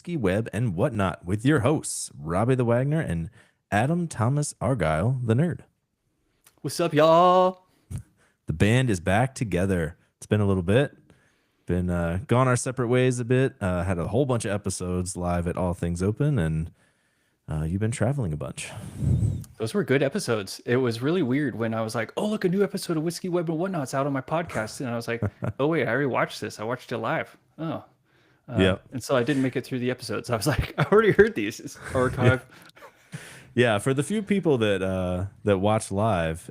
Whiskey, Web, and Whatnot with your hosts, Robbie the Wagner and Adam Thomas Argyle, the nerd. What's up, y'all? The band is back together. It's been a little bit. Been gone our separate ways a bit. Had a whole bunch of episodes live at All Things Open, and you've been traveling a bunch. Those were good episodes. It was really weird when I was like, oh, look, a new episode of Whiskey, Web, and Whatnot's out on my podcast. And I was like, oh, wait, I already watched this. I watched it live. Oh. Yep. And so I didn't make it through the episodes. I was like, I already heard these. It's archive. Yeah, for the few people that watch live,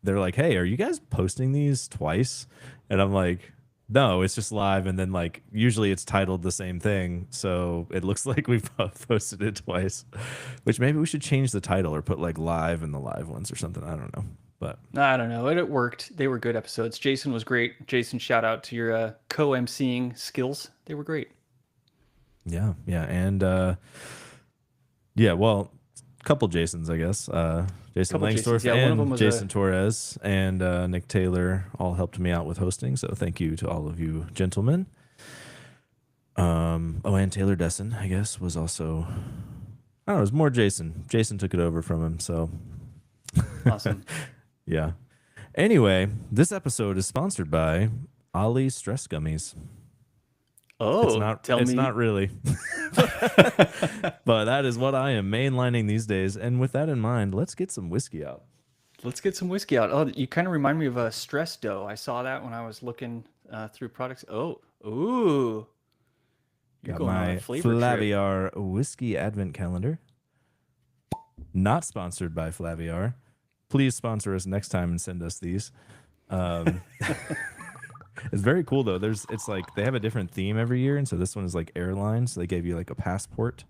they're like, "Hey, are you guys posting these twice?" And I'm like, "No, it's just live." And then like usually it's titled the same thing, so it looks like we've posted it twice. Which maybe we should change the title or put like live in the live ones or something. I don't know, but I don't know. It worked. They were good episodes. Jason was great. Jason, shout out to your co-emceeing skills. They were great. yeah, and yeah, well. Couple Jasons, I guess. Jason Langsdorff and Jason Torres and Nick Taylor all helped me out with hosting. So thank you to all of you gentlemen. And Taylor Desson, I guess, was also. I don't know. It was more Jason. Jason took it over from him. So awesome. Yeah. Anyway, this episode is sponsored by Ollie Stress Gummies. Oh, it's not really. But that is what I am mainlining these days. And with that in mind, let's get some whiskey out. Let's get some whiskey out. Oh, you kind of remind me of a Stress Dough. I saw that when I was looking through products. Oh, ooh. You're got going my on a flavor Flaviar trip. Whiskey Advent Calendar. Not sponsored by Flaviar. Please sponsor us next time and send us these. It's very cool though. It's like they have a different theme every year, and so this one is like airlines. So they gave you like a passport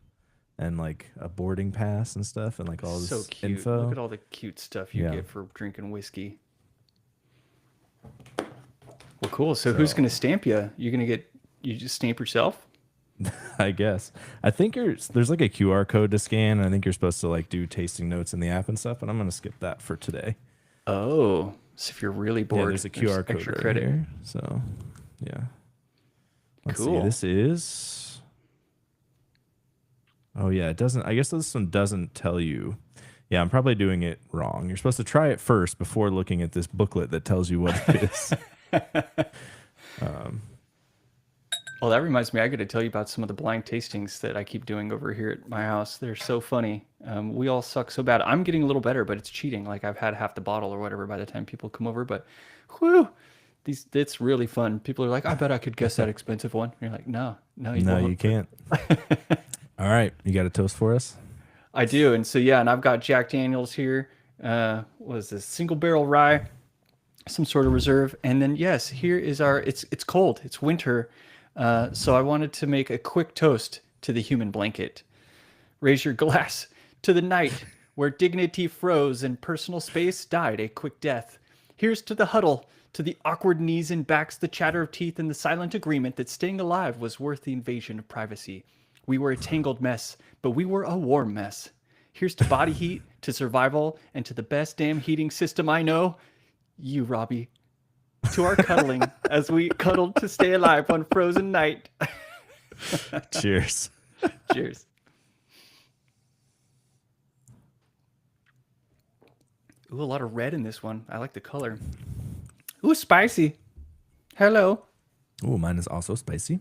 and like a boarding pass and stuff, and like all this so cute. Info. Look at all the cute stuff you get for drinking whiskey. Well, cool. So who's gonna stamp you? You just stamp yourself? I guess. I think there's like a QR code to scan, and I think you're supposed to like do tasting notes in the app and stuff. But I'm gonna skip that for today. Oh. So if you're really bored, there's a QR code extra right credit here. So, yeah. Let's cool. see. This is. Oh yeah, it doesn't. I guess this one doesn't tell you. Yeah, I'm probably doing it wrong. You're supposed to try it first before looking at this booklet that tells you what it is. Well, that reminds me, I got to tell you about some of the blind tastings that I keep doing over here at my house. They're so funny. We all suck so bad. I'm getting a little better, but it's cheating. Like I've had half the bottle or whatever by the time people come over. But whew, it's really fun. People are like, I bet I could guess that expensive one. And you're like, no, you can't. All right, you got a toast for us? I do. And so, yeah, and I've got Jack Daniels here. What is this? Single barrel rye, some sort of reserve. And then, yes, here is it's cold. It's winter. So I wanted to make a quick toast to the human blanket. Raise your glass to the night where dignity froze and personal space died a quick death. Here's to the huddle, to the awkward knees and backs, the chatter of teeth, and the silent agreement that staying alive was worth the invasion of privacy. We were a tangled mess, but we were a warm mess. Here's to body heat, to survival, and to the best damn heating system I know. You, Robbie. To our cuddling as we cuddled to stay alive one frozen night. Cheers. Cheers. Ooh, a lot of red in this one. I like the color. Ooh, spicy. Hello. Ooh, mine is also spicy.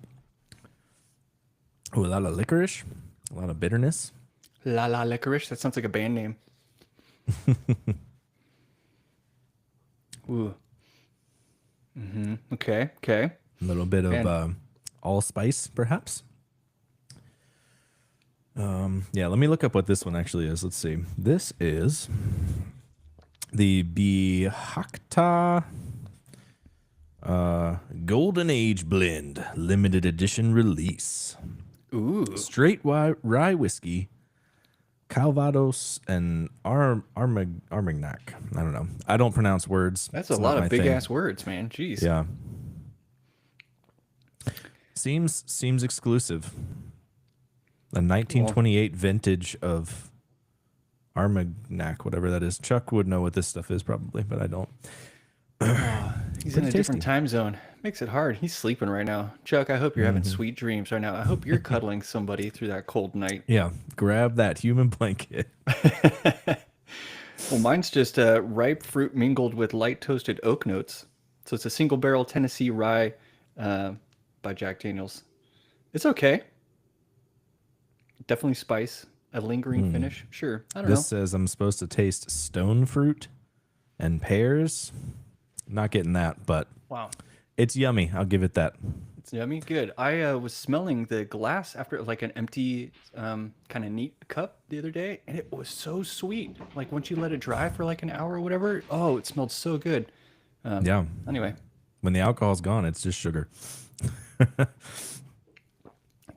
Ooh, a lot of licorice. A lot of bitterness. La La Licorice. That sounds like a band name. Ooh. Mm-hmm. Okay. A little bit of allspice, perhaps. Yeah, let me look up what this one actually is. Let's see. This is the Bihakta Golden Age Blend limited edition release. Ooh. Straight rye whiskey, Calvados, and Armagnac. I don't know. I don't pronounce words. That's a lot of big ass words, man. Jeez. Yeah. Seems exclusive. A 1928 vintage of Armagnac, whatever that is. Chuck would know what this stuff is probably, but I don't. He's in Pretty a different tasty. time zone. Makes it hard. He's sleeping right now. Chuck, I hope you're having sweet dreams right now. I hope you're cuddling somebody through that cold night. Yeah, grab that human blanket. Well, mine's just ripe fruit mingled with light toasted oak notes. So it's a single barrel Tennessee rye uh, by Jack Daniels. It's okay. Definitely spice. A lingering finish. Sure. I don't know. This says I'm supposed to taste stone fruit and pears. Not getting that, but Wow. it's yummy. I'll give it that. It's yummy. Good. I was smelling the glass after like an empty kind of neat cup the other day, and it was so sweet. Like once you let it dry for like an hour or whatever, oh, it smelled so good. Yeah. Anyway, When the alcohol's gone, it's just sugar.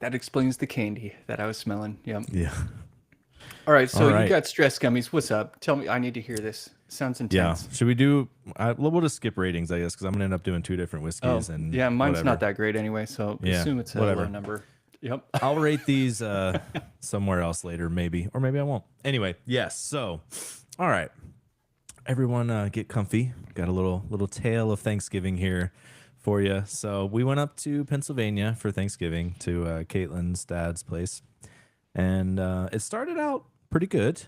that explains the candy that I was smelling. Yep. Yeah. All right. So All you right. got stress gummies. What's up? Tell me. I need to hear this. Sounds Yeah. intense. Should we do? We'll just skip ratings, I guess, because I'm gonna end up doing 2 different Oh, whiskeys and yeah. Mine's whatever. not that great anyway. So Yeah, assume it's a whatever. low number. Yep. I'll rate these somewhere else later, maybe, or maybe I won't. Anyway, yes. So, all right, everyone, get comfy. Got a little tale of Thanksgiving here for you. So we went up to Pennsylvania for Thanksgiving to Caitlin's dad's place, and it started out pretty good.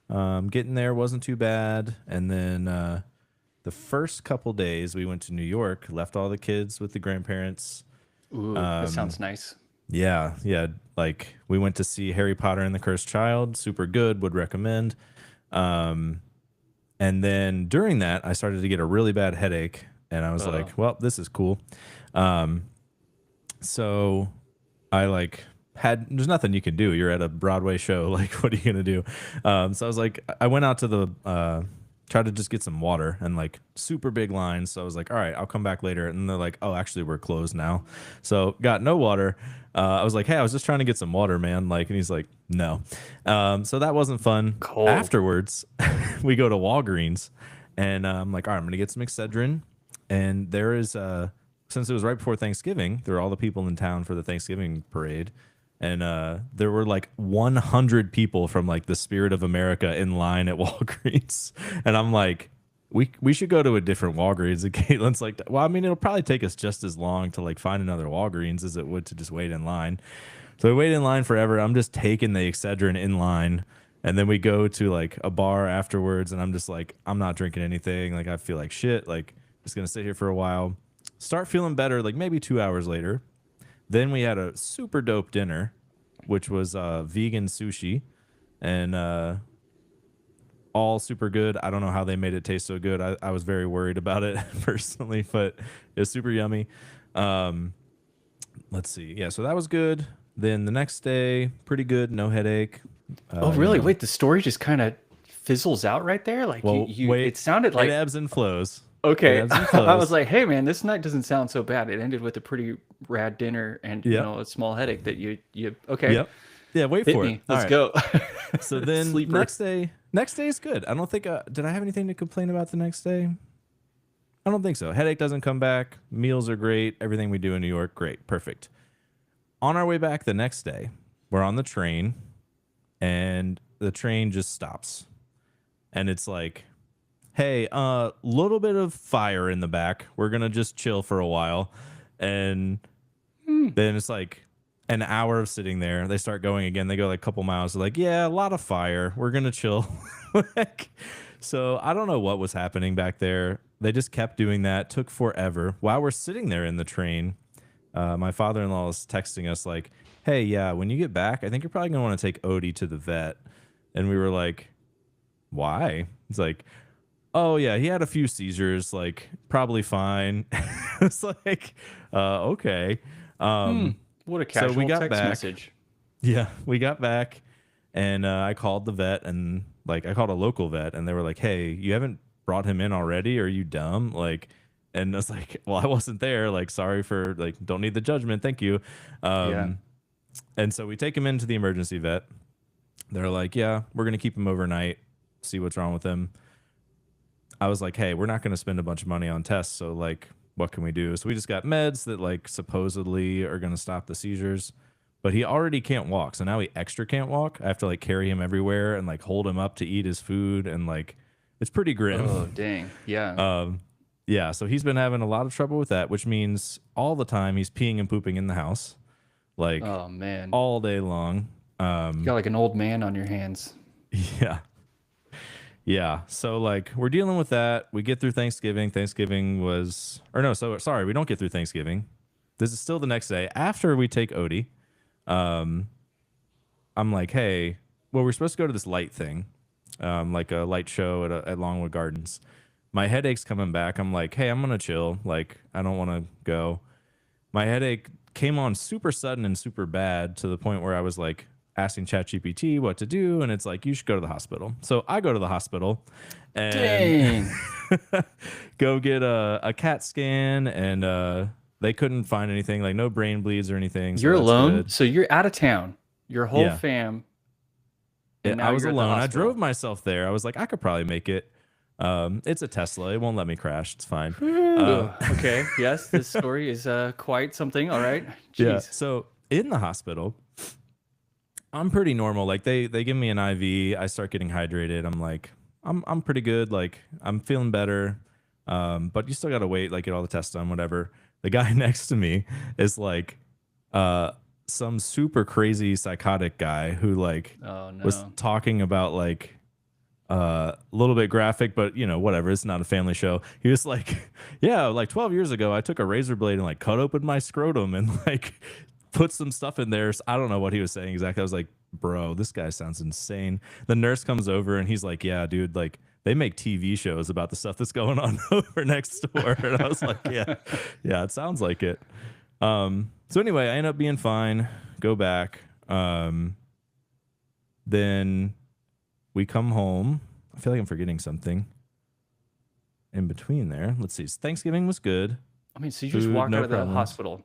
Getting there wasn't too bad, and then the first couple days we went to New York, left all the kids with the grandparents. Ooh, that sounds nice. Yeah, yeah. Like we went to see Harry Potter and the Cursed Child. Super good. Would recommend. And then during that, I started to get a really bad headache, and I was like, "Well, this is cool." So I like had. There's nothing you can do. You're at a Broadway show. Like, what are you gonna do? So I was like, I went out to the. Tried to just get some water and like super big lines. So I was like, all right, I'll come back later. And they're like, oh, actually, we're closed now. So got no water. I was like, hey, I was just trying to get some water, man. Like, and he's like, no. So that wasn't fun. Cold. Afterwards, we go to Walgreens and I'm like, all right, I'm going to get some Excedrin. And there is, since it was right before Thanksgiving, there were all the people in town for the Thanksgiving parade. And there were like 100 people from like the Spirit of America in line at Walgreens. And I'm like, we should go to a different Walgreens. And Caitlin's like, well, I mean, it'll probably take us just as long to like find another Walgreens as it would to just wait in line. So we wait in line forever. I'm just taking the Excedrin in line. And then we go to like a bar afterwards. And I'm just like, I'm not drinking anything. Like, I feel like shit. Like, just going to sit here for a while. Start feeling better like maybe 2 hours later. Then we had a super dope dinner, which was vegan sushi, and all super good. I don't know how they made it taste so good. I was very worried about it personally, but it was super yummy. Let's see. Yeah, so that was good. Then the next day, pretty good, no headache. Oh, really? Wait, the story just kind of fizzles out right there. Like Well, you wait, it sounded like it ebbs and flows. okay. It ebbs and I flows. was like, hey man, this night doesn't sound so bad. It ended with a pretty rad dinner and you Yep. know a small headache that you okay. Yep. Yeah, wait Hit for me. it. All Let's right. go. So then Sleeper. next day is good. I don't think did I have anything to complain about the next day? I don't think so. Headache doesn't come back. Meals are great. Everything we do in New York, great. Perfect. On our way back the next day, we're on the train and the train just stops. And it's like, hey, little bit of fire in the back. We're going to just chill for a while. And then it's like an hour of sitting there. They start going again. They go like a couple miles. They're like, yeah, a lot of fire. We're going to chill. Like, so I don't know what was happening back there. They just kept doing that. Took forever. While we're sitting there in the train, my father-in-law is texting us like, hey, yeah, when you get back, I think you're probably going to want to take Odie to the vet. And we were like, why? It's like, oh, yeah, he had a few seizures, like, probably fine. It's like, okay. What a casual we got text back. message. Yeah, we got back, and I called the vet, and, like, I called a local vet, and they were like, hey, you haven't brought him in already? Are you dumb? Like, and I was like, well, I wasn't there. Like, sorry for, like, don't need the judgment. Thank you. Yeah. And so we take him into the emergency vet. They're like, yeah, we're going to keep him overnight, see what's wrong with him. I was like, hey, we're not going to spend a bunch of money on tests. So, like, what can we do? So we just got meds that, like, supposedly are going to stop the seizures. But he already can't walk. So now he extra can't walk. I have to, like, carry him everywhere and, like, hold him up to eat his food. And, like, it's pretty grim. Oh, dang. Yeah. yeah, so he's been having a lot of trouble with that, which means all the time he's peeing and pooping in the house, like Oh man, all day long. you got like an old man on your hands. Yeah. Yeah. So like we're dealing with that. We get through Thanksgiving. Thanksgiving was or no, so sorry, we don't get through Thanksgiving. This is still the next day. After we take Odie, um, I'm like, hey, well, we're supposed to go to this light thing, like a light show at Longwood Gardens. My headache's coming back. I'm like, hey, I'm gonna chill. Like, I don't want to go. My headache came on super sudden and super bad to the point where I was like asking ChatGPT what to do, and it's like you should go to the hospital. So I go to the hospital and Dang. go get a CAT scan, and they couldn't find anything, like no brain bleeds or anything. So You're that's alone, good. so you're out of town. Your whole Yeah. fam. And I now was you're at the alone. I hospital. drove myself there. I was like, I could probably make it. It's a Tesla. It won't let me crash. It's fine. Okay. Yes, this story is quite something. All right. Yeah. Jeez. So in the hospital, I'm pretty normal. Like they give me an IV. I start getting hydrated. I'm like, I'm pretty good. Like I'm feeling better. But you still gotta wait, like get all the tests done, whatever. The guy next to me is like some super crazy psychotic guy who like Oh no. was talking about like a little bit graphic, but you know, whatever. It's not a family show. He was like, yeah, like 12 years ago, I took a razor blade and like cut open my scrotum and like put some stuff in there. So I don't know what he was saying exactly. I was like, bro, this guy sounds insane. The nurse comes over and he's like, yeah, dude, like they make TV shows about the stuff that's going on over next door. And I was like, yeah, it sounds like it. So anyway, I end up being fine, go back. Then we come home. I feel like I'm forgetting something in between there. Let's see. Thanksgiving was good. I mean, so you just Food, walk no out of the problems. hospital.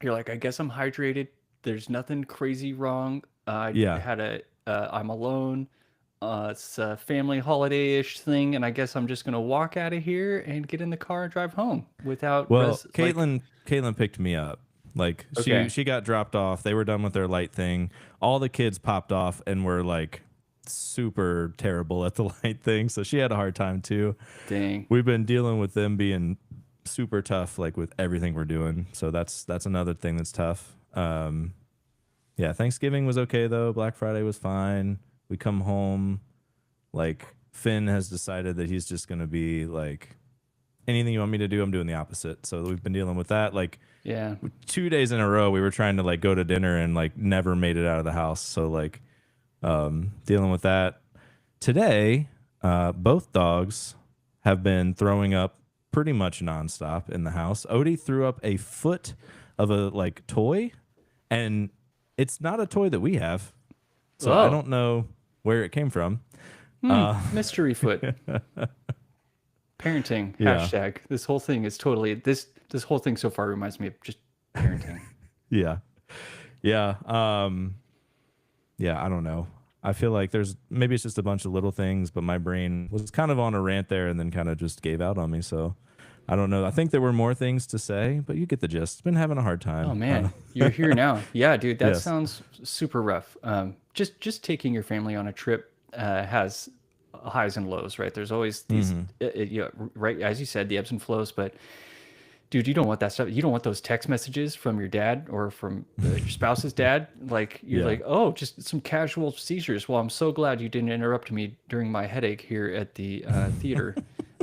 You're like, I guess I'm hydrated. There's nothing crazy wrong. I Yeah. had I'm alone. It's a family holiday-ish thing, and I guess I'm just gonna walk out of here and get in the car and drive home without Well, like, Caitlin picked me up. Like okay, she got dropped off. They were done with their light thing. All the kids popped off and were like super terrible at the light thing. So she had a hard time too. dang. We've been dealing with them being super tough, like with everything we're doing. So that's another thing that's tough. Yeah, Thanksgiving was okay though. Black Friday was fine. We come home, like Finn has decided that he's just gonna be like anything you want me to do, I'm doing the opposite. So we've been dealing with that. Like Yeah. 2 days in a row, we were trying to like go to dinner and like never made it out of the house. So like dealing with that. Today, both dogs have been throwing up pretty much nonstop in the house. Odie threw up a foot of a like toy, and it's not a toy that we have. So I Oh. don't know where it came from. Mystery foot. Parenting. Yeah. Hashtag. This whole thing is totally this whole thing so far reminds me of just parenting. Yeah. Yeah. Yeah, I don't know. I feel like there's maybe it's just a bunch of little things, but my brain was kind of on a rant there and then kind of just gave out on me. So I don't know. I think there were more things to say, but you get the gist. Been having a hard time. Oh man, you're here now. Yeah, dude, that Yes. sounds super rough. Just taking your family on a trip has highs and lows, right? There's always these, yeah, right, as you said, the ebbs and flows. But dude, you don't want that stuff. You don't want those text messages from your dad or from your spouse's dad. Like you're Yeah. like, oh, just some casual seizures. Well, I'm so glad you didn't interrupt me during my headache here at the theater.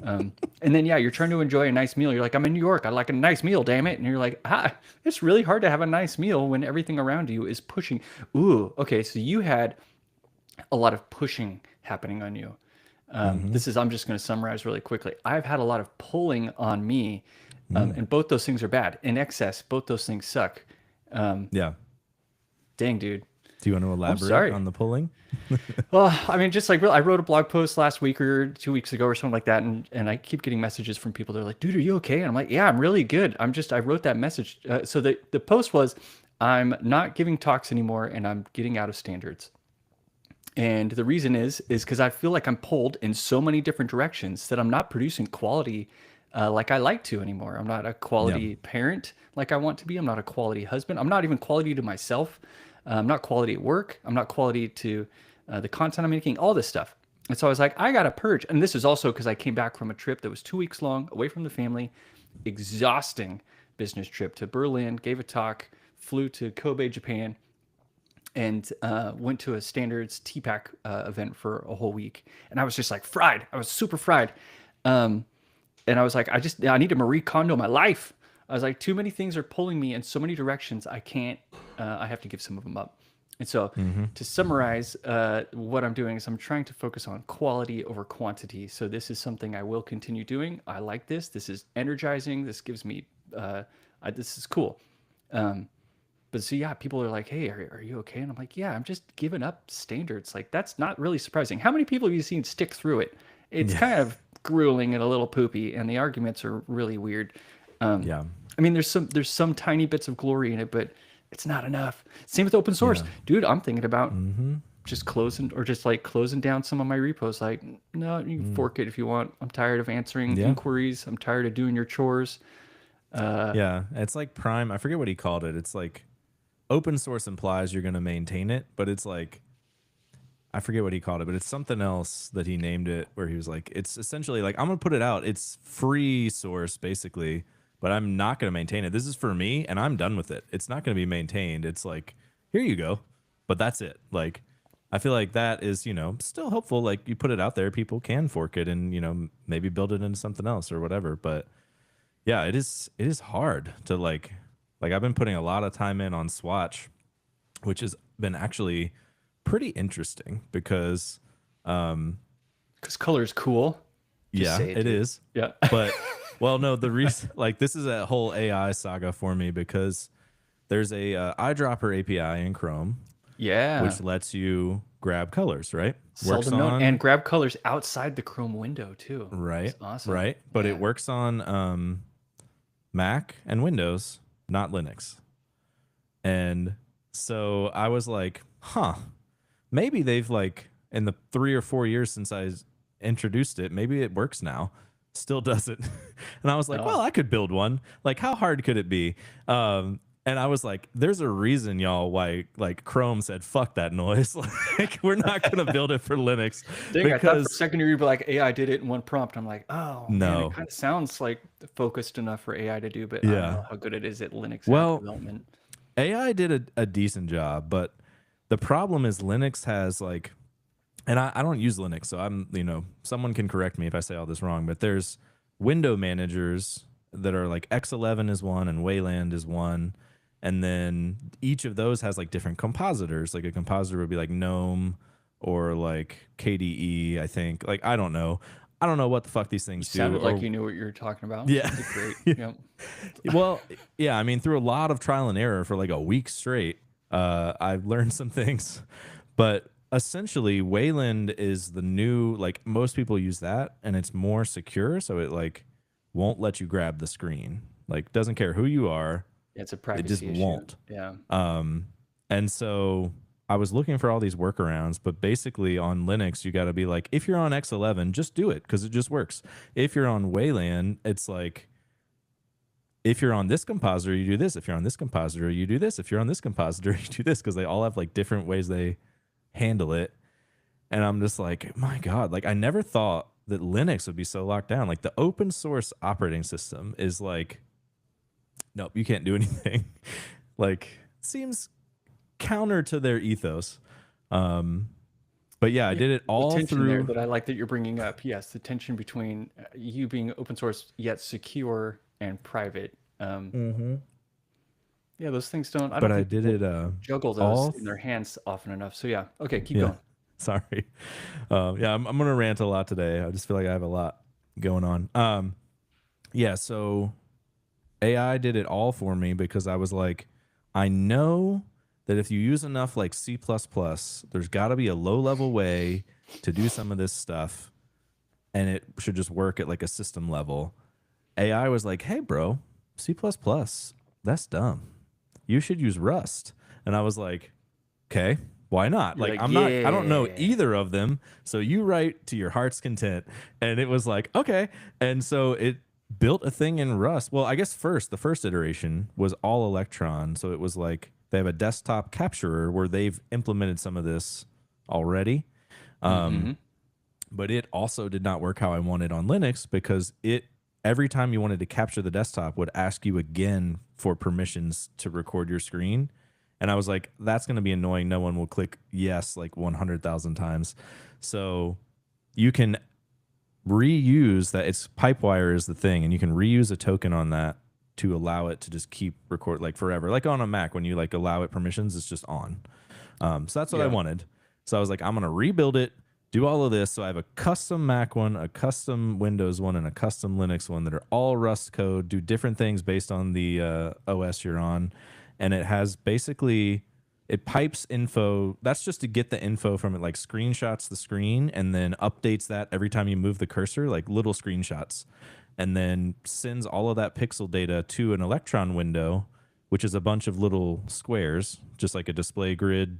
And then, yeah, you're trying to enjoy a nice meal. You're like, I'm in New York. I like a nice meal, damn it. And you're like, it's really hard to have a nice meal when everything around you is pushing. Ooh, okay. So you had a lot of pushing happening on you. I'm just going to summarize really quickly. I've had a lot of pulling on me, and both those things are bad. In excess, both those things suck. Yeah. Dang, dude. Do you want to elaborate sorry. on the pulling? Well, I mean, just like I wrote a blog post last week or 2 weeks ago or something like that, and I keep getting messages from people. They're like, "Dude, are you okay?" And I'm like, "Yeah, I'm really good. I wrote that message." So the post was, "I'm not giving talks anymore, and I'm getting out of standards." And the reason is because I feel like I'm pulled in so many different directions that I'm not producing quality like I like to anymore. I'm not a quality parent like I want to be. I'm not a quality husband. I'm not even quality to myself. I'm not quality at work. I'm not quality to the content I'm making, all this stuff. And so I was like, I got to purge. And this is also because I came back from a trip that was 2 weeks long, away from the family, exhausting business trip to Berlin, gave a talk, flew to Kobe, Japan, and went to a standards TPAC event for a whole week. And I was just like fried. I was super fried. Um, and I was like, I need to Marie Kondo my life. I was like, too many things are pulling me in so many directions. I can't, I have to give some of them up. And so to summarize, what I'm doing is I'm trying to focus on quality over quantity. So this is something I will continue doing. I like this. This is energizing. This gives me, this is cool. But so yeah, people are like, "Hey, are you okay?" And I'm like, "Yeah, I'm just giving up standards." Like that's not really surprising. How many people have you seen stick through it? It's kind of grueling and a little poopy, and the arguments are really weird. Yeah. I mean, there's some tiny bits of glory in it, but it's not enough. Same with open source, dude. I'm thinking about just closing or just like closing down some of my repos. Like, no, you can fork it if you want. I'm tired of answering inquiries. I'm tired of doing your chores. Yeah. It's like Prime. I forget what he called it. It's like open source implies you're going to maintain it, but it's like, I forget what he called it, but it's something else that he named it where he was like, it's essentially like, I'm going to put it out. It's free source basically, but I'm not going to maintain it. This is for me and I'm done with it. It's not going to be maintained. It's like, here you go. But that's it. Like, I feel like that is, still hopeful. Like you put it out there, people can fork it and, maybe build it into something else or whatever. But yeah, it is hard to like I've been putting a lot of time in on Swatch, which has been actually pretty interesting because Color is cool. Just it is. Yeah. But well, no, the reason like this is a whole AI saga for me because there's a eyedropper API in Chrome, which lets you grab colors, right? Seldom known, and grab colors outside the Chrome window too. Right. That's awesome. Right. But it works on Mac and Windows, not Linux. And so I was like, maybe they've like in the 3 or 4 years since I introduced it, maybe it works now. Still doesn't. And I was like, well, I could build one. Like, how hard could it be? And I was like, there's a reason, y'all, why like Chrome said, fuck that noise. Like, we're not going to build it for Linux. Dang, I thought for a second you'd be like, AI did it in one prompt. I'm like, oh, no. Man, it kind of sounds like focused enough for AI to do, but I don't know how good it is at Linux development. AI did a decent job, but the problem is Linux has like, and I don't use Linux, so I'm, someone can correct me if I say all this wrong, but there's window managers that are like X11 is one and Wayland is one. And then each of those has like different compositors. Like a compositor would be like GNOME or like KDE, I think. Like, I don't know. I don't know what the fuck these things do. Sounded like you knew what you were talking about. Yeah. Great. Yep. Well, yeah, I mean, through a lot of trial and error for like a week straight, I've learned some things. But essentially, Wayland is the new, like most people use that and it's more secure. So it like won't let you grab the screen. Like doesn't care who you are. It's a privacy It just issue. won't. Yeah. And so I was looking for all these workarounds, but basically on Linux, you got to be like, if you're on X11, just do it because it just works. If you're on Wayland, it's like, if you're on this compositor, you do this. If you're on this compositor, you do this. If you're on this compositor, you do this because they all have like different ways they handle it. And I'm just like, my God, like I never thought that Linux would be so locked down. Like the open source operating system is like, nope, you can't do anything. Like, seems counter to their ethos. But yeah, I did it all through. There that I like that you're bringing up. Yes, the tension between you being open source yet secure and private. Yeah, those things don't. I did it. Juggle those in their hands often enough. So yeah, okay, keep going. Sorry. Yeah, I'm gonna rant a lot today. I just feel like I have a lot going on. Yeah, so AI did it all for me because I was like, I know that if you use enough like C++, there's got to be a low-level way to do some of this stuff, and it should just work at like a system level. AI was like, hey, bro, C++, that's dumb. You should use Rust. And I was like, okay, why not? Like I don't know either of them. So you write to your heart's content. And it was like, okay. And so it built a thing in Rust. Well, I guess the first iteration was all Electron. So it was like they have a desktop capturer where they've implemented some of this already. but it also did not work how I wanted on Linux because it every time you wanted to capture the desktop would ask you again for permissions to record your screen. And I was like, that's going to be annoying. No one will click yes like 100,000 times. So you can reuse that. It's Pipewire is the thing, and you can reuse a token on that to allow it to just keep record like forever. Like on a Mac, when you like allow it permissions, it's just on. So that's what I wanted. So I was like, I'm going to rebuild it, do all of this. So I have a custom Mac one, a custom Windows one, and a custom Linux one that are all Rust code, do different things based on the OS you're on. And it has basically, it pipes info. That's just to get the info from it, like screenshots the screen and then updates that every time you move the cursor, like little screenshots. And then sends all of that pixel data to an Electron window, which is a bunch of little squares, just like a display grid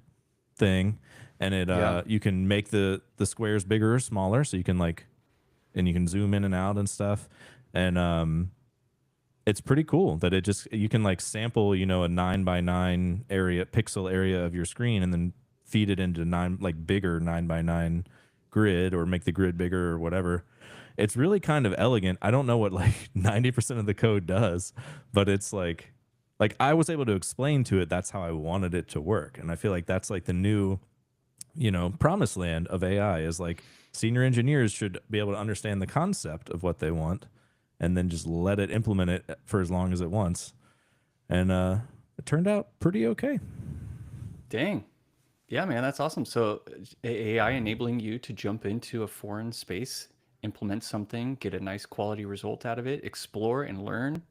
thing. And it you can make the squares bigger or smaller, so you can like, and you can zoom in and out and stuff. And it's pretty cool that it just, you can like sample, you know, a 9x9 area, pixel area of your screen, and then feed it into bigger 9x9 grid, or make the grid bigger or whatever. It's really kind of elegant. I don't know what like 90% of the code does, but it's like I was able to explain to it that's how I wanted it to work. And I feel like that's like the new, you know, promised land of AI, is like senior engineers should be able to understand the concept of what they want and then just let it implement it for as long as it wants. And it turned out pretty okay. Dang. Yeah, man, that's awesome. So AI enabling you to jump into a foreign space, implement something, get a nice quality result out of it, explore and learn,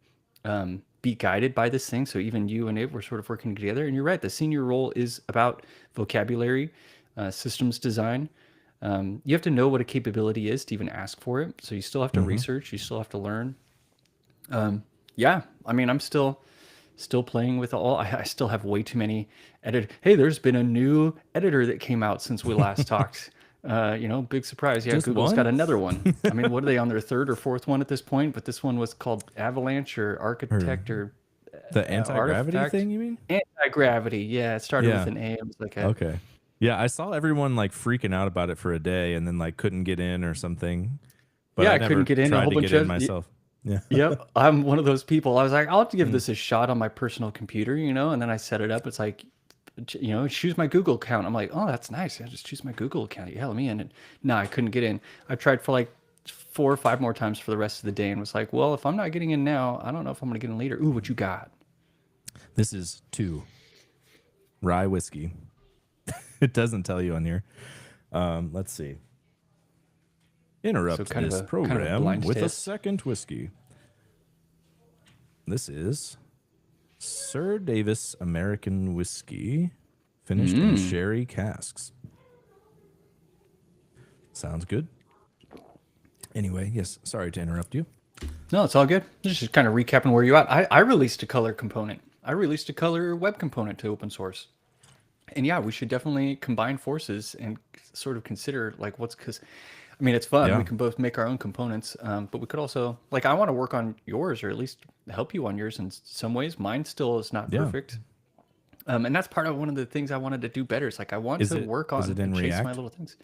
be guided by this thing. So even you and it were sort of working together. And you're right, the senior role is about vocabulary, systems design. You have to know what a capability is to even ask for it. So you still have to research, you still have to learn. Yeah, I mean, I'm still playing with all. I still have way too many edit. Hey, there's been a new editor that came out since we last talked. You know, big surprise. Yeah, Just Google's one? got another one. I mean, what are they on their third or fourth one at this point? But this one was called Avalanche or Architect or The anti-gravity Artifact. thing, you mean? Anti-gravity. Yeah, it started Yeah. with an A. It was like a Okay. Yeah, I saw everyone like freaking out about it for a day and then like couldn't get in or something. But Yeah, I I never couldn't get in. A tried whole to bunch get in of myself. Yeah. Yep, I'm one of those people. I was like, I'll have to give this a shot on my personal computer, you know, and then I set it up. It's like, you know, choose my Google account. I'm like, oh, that's nice. I just choose my Google account. Yeah, let me in. And no, I couldn't get in. I tried for like 4 or 5 more times for the rest of the day and was like, well, if I'm not getting in now, I don't know if I'm going to get in later. Ooh, what you got? This is 2 rye whiskey. It doesn't tell you on here. Let's see. Interrupt So kind of this a- kind of a program blind with a test. second whiskey. This is Sir Davis American Whiskey, finished in sherry casks. Sounds good. Anyway, yes, sorry to interrupt you. No, it's all good. Just kind of recapping where you're at. I released a color component. I released a color web component to open source. And yeah, we should definitely combine forces and sort of consider like because I mean, it's fun. Yeah. We can both make our own components, but we could also like I want to work on yours or at least help you on yours in some ways. Mine still is not Yeah. perfect. And that's part of one of the things I wanted to do better. It's like I want Is to it- work is on it in and chase my React? little things.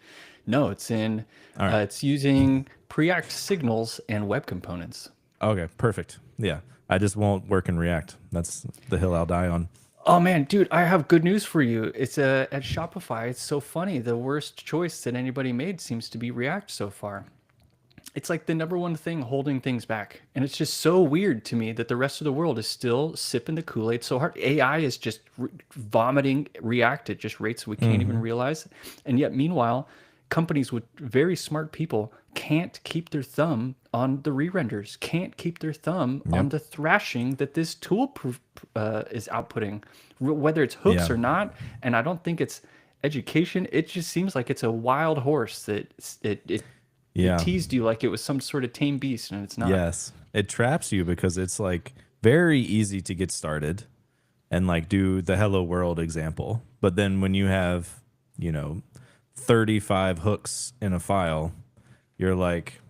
No, it's in All right. it's using Preact signals and web components. Okay, perfect. Yeah, I just won't work in React. That's the hill I'll die on. Oh man, dude, I have good news for you. It's at Shopify. It's so funny. The worst choice that anybody made seems to be React so far. It's like the number one thing holding things back. And it's just so weird to me that the rest of the world is still sipping the Kool-Aid so hard. AI is just vomiting React at just rates we can't even realize. And yet, meanwhile, companies with very smart people can't keep their thumb on the re-renders, can't keep their thumb on the thrashing that this tool is outputting, whether it's hooks Yeah. or not. And I don't think it's education. It just seems like it's a wild horse that it Yeah. teased you like it was some sort of tame beast, and it's not. Yes, it traps you because it's like very easy to get started and like do the hello world example. But then when you have, 35 hooks in a file, you're like,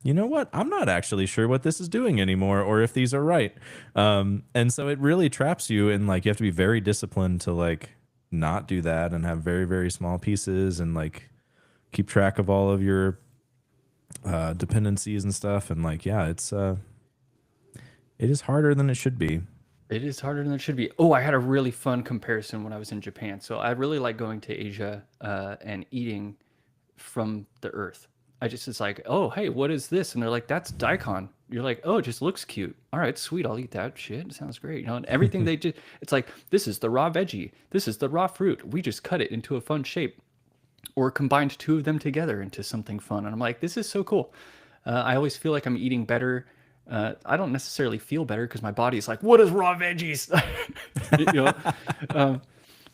you know what? I'm not actually sure what this is doing anymore or if these are right. And so it really traps you, and like you have to be very disciplined to like not do that and have very, very small pieces and like keep track of all of your dependencies and stuff. And like, yeah, it is harder than it should be. It is harder than it should be. Oh, I had a really fun comparison when I was in Japan. So I really like going to Asia and eating from the earth. I just it's like, oh hey, what is this? And they're like, that's daikon. You're like, oh, it just looks cute. All right, sweet, I'll eat that shit. It sounds great. And everything they do, it's like, this is the raw veggie. This is the raw fruit. We just cut it into a fun shape or combined two of them together into something fun. And I'm like, this is so cool. I always feel like I'm eating better. I don't necessarily feel better because my body's like, what is raw veggies? you know, um,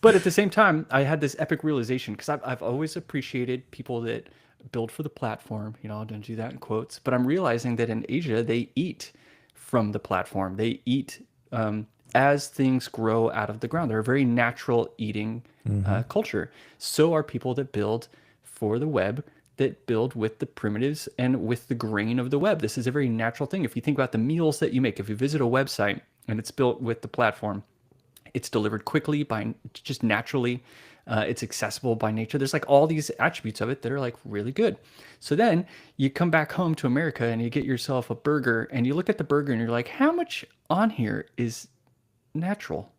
but at the same time, I had this epic realization because I've always appreciated people that build for the platform. I don't do that in quotes, but I'm realizing that in Asia, they eat from the platform. They eat as things grow out of the ground. They're a very natural eating Hmm. culture. So are people that build for the web, that build with the primitives and with the grain of the web. This is a very natural thing. If you think about the meals that you make, if you visit a website and it's built with the platform, it's delivered quickly by just naturally. It's accessible by nature. There's like all these attributes of it that are like really good. So then you come back home to America and you get yourself a burger and you look at the burger and you're like, how much on here is natural?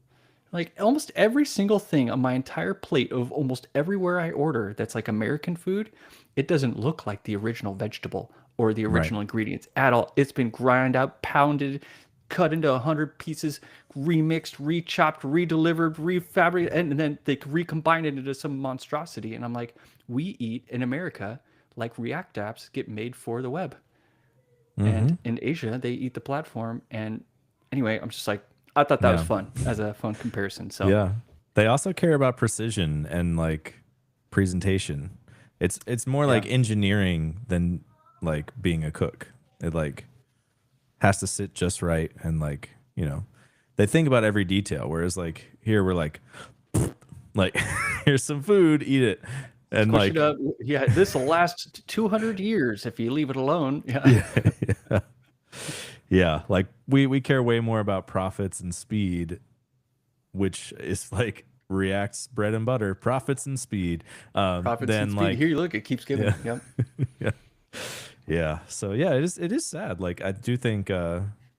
Like almost every single thing on my entire plate of almost everywhere I order that's like American food, it doesn't look like the original vegetable or the Right. original ingredients at all. It's been ground out, pounded, cut into 100 pieces, remixed, rechopped, redelivered, refabricated, and then they recombine it into some monstrosity. And I'm like, we eat in America like React apps get made for the web. And Hmm. in Asia, they eat the platform. And anyway, I'm just like, I thought that was Yeah. fun as a fun comparison. So Yeah. They also care about precision and like presentation. It's more yeah. like engineering than like being a cook. It like has to sit just right and like, they think about every detail. Whereas like here we're like here's some food, eat it. And Squish it like up. Yeah, this will last 200 years if you leave it alone. Yeah. yeah, yeah. Yeah. Like we care way more about profits and speed, which is like React's bread and butter, profits and speed. Profits and Than speed. like Here you look, it keeps yeah. giving. Yep. Yeah. Yeah. So yeah, it is sad. Like I do think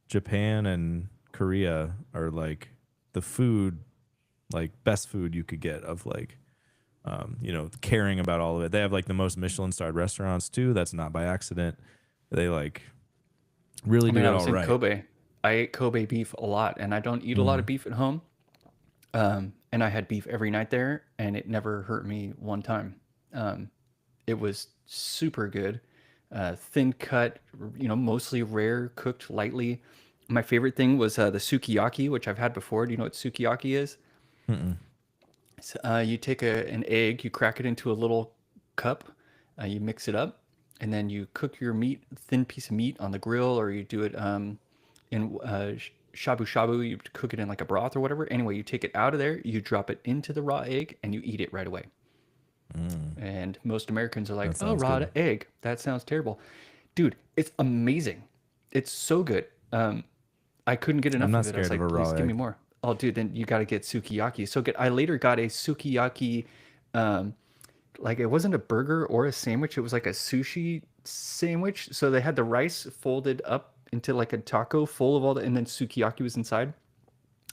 Japan and Korea are like the food, like best food you could get of like caring about all of it. They have like the most Michelin starred restaurants too. That's not by accident. They like really I mean, do I it all was in right. Kobe. I ate Kobe beef a lot, and I don't eat a lot of Mm. beef at home. And I had beef every night there, and it never hurt me one time. Um, it was super good, thin cut, mostly rare, cooked lightly. My favorite thing was the sukiyaki, which I've had before. Do you know what sukiyaki is? Mm-mm. So, you take an egg, you crack it into a little cup, you mix it up, and then you cook your meat, thin piece of meat on the grill, or you do it in shabu shabu. You cook it in like a broth or whatever. Anyway, you take it out of there, you drop it into the raw egg, and you eat it right away. Mm. And most Americans are like, That "Oh, sounds raw good. egg, that sounds terrible." Dude, it's amazing. It's so good. I couldn't get I'm enough not of it. I was scared of a like, raw please give me egg. more. Oh, dude, then you got to get sukiyaki. So good. I later got a sukiyaki, um, like it wasn't a burger or a sandwich. It was like a sushi sandwich. So they had the rice folded up into like a taco full of all the, and then sukiyaki was inside.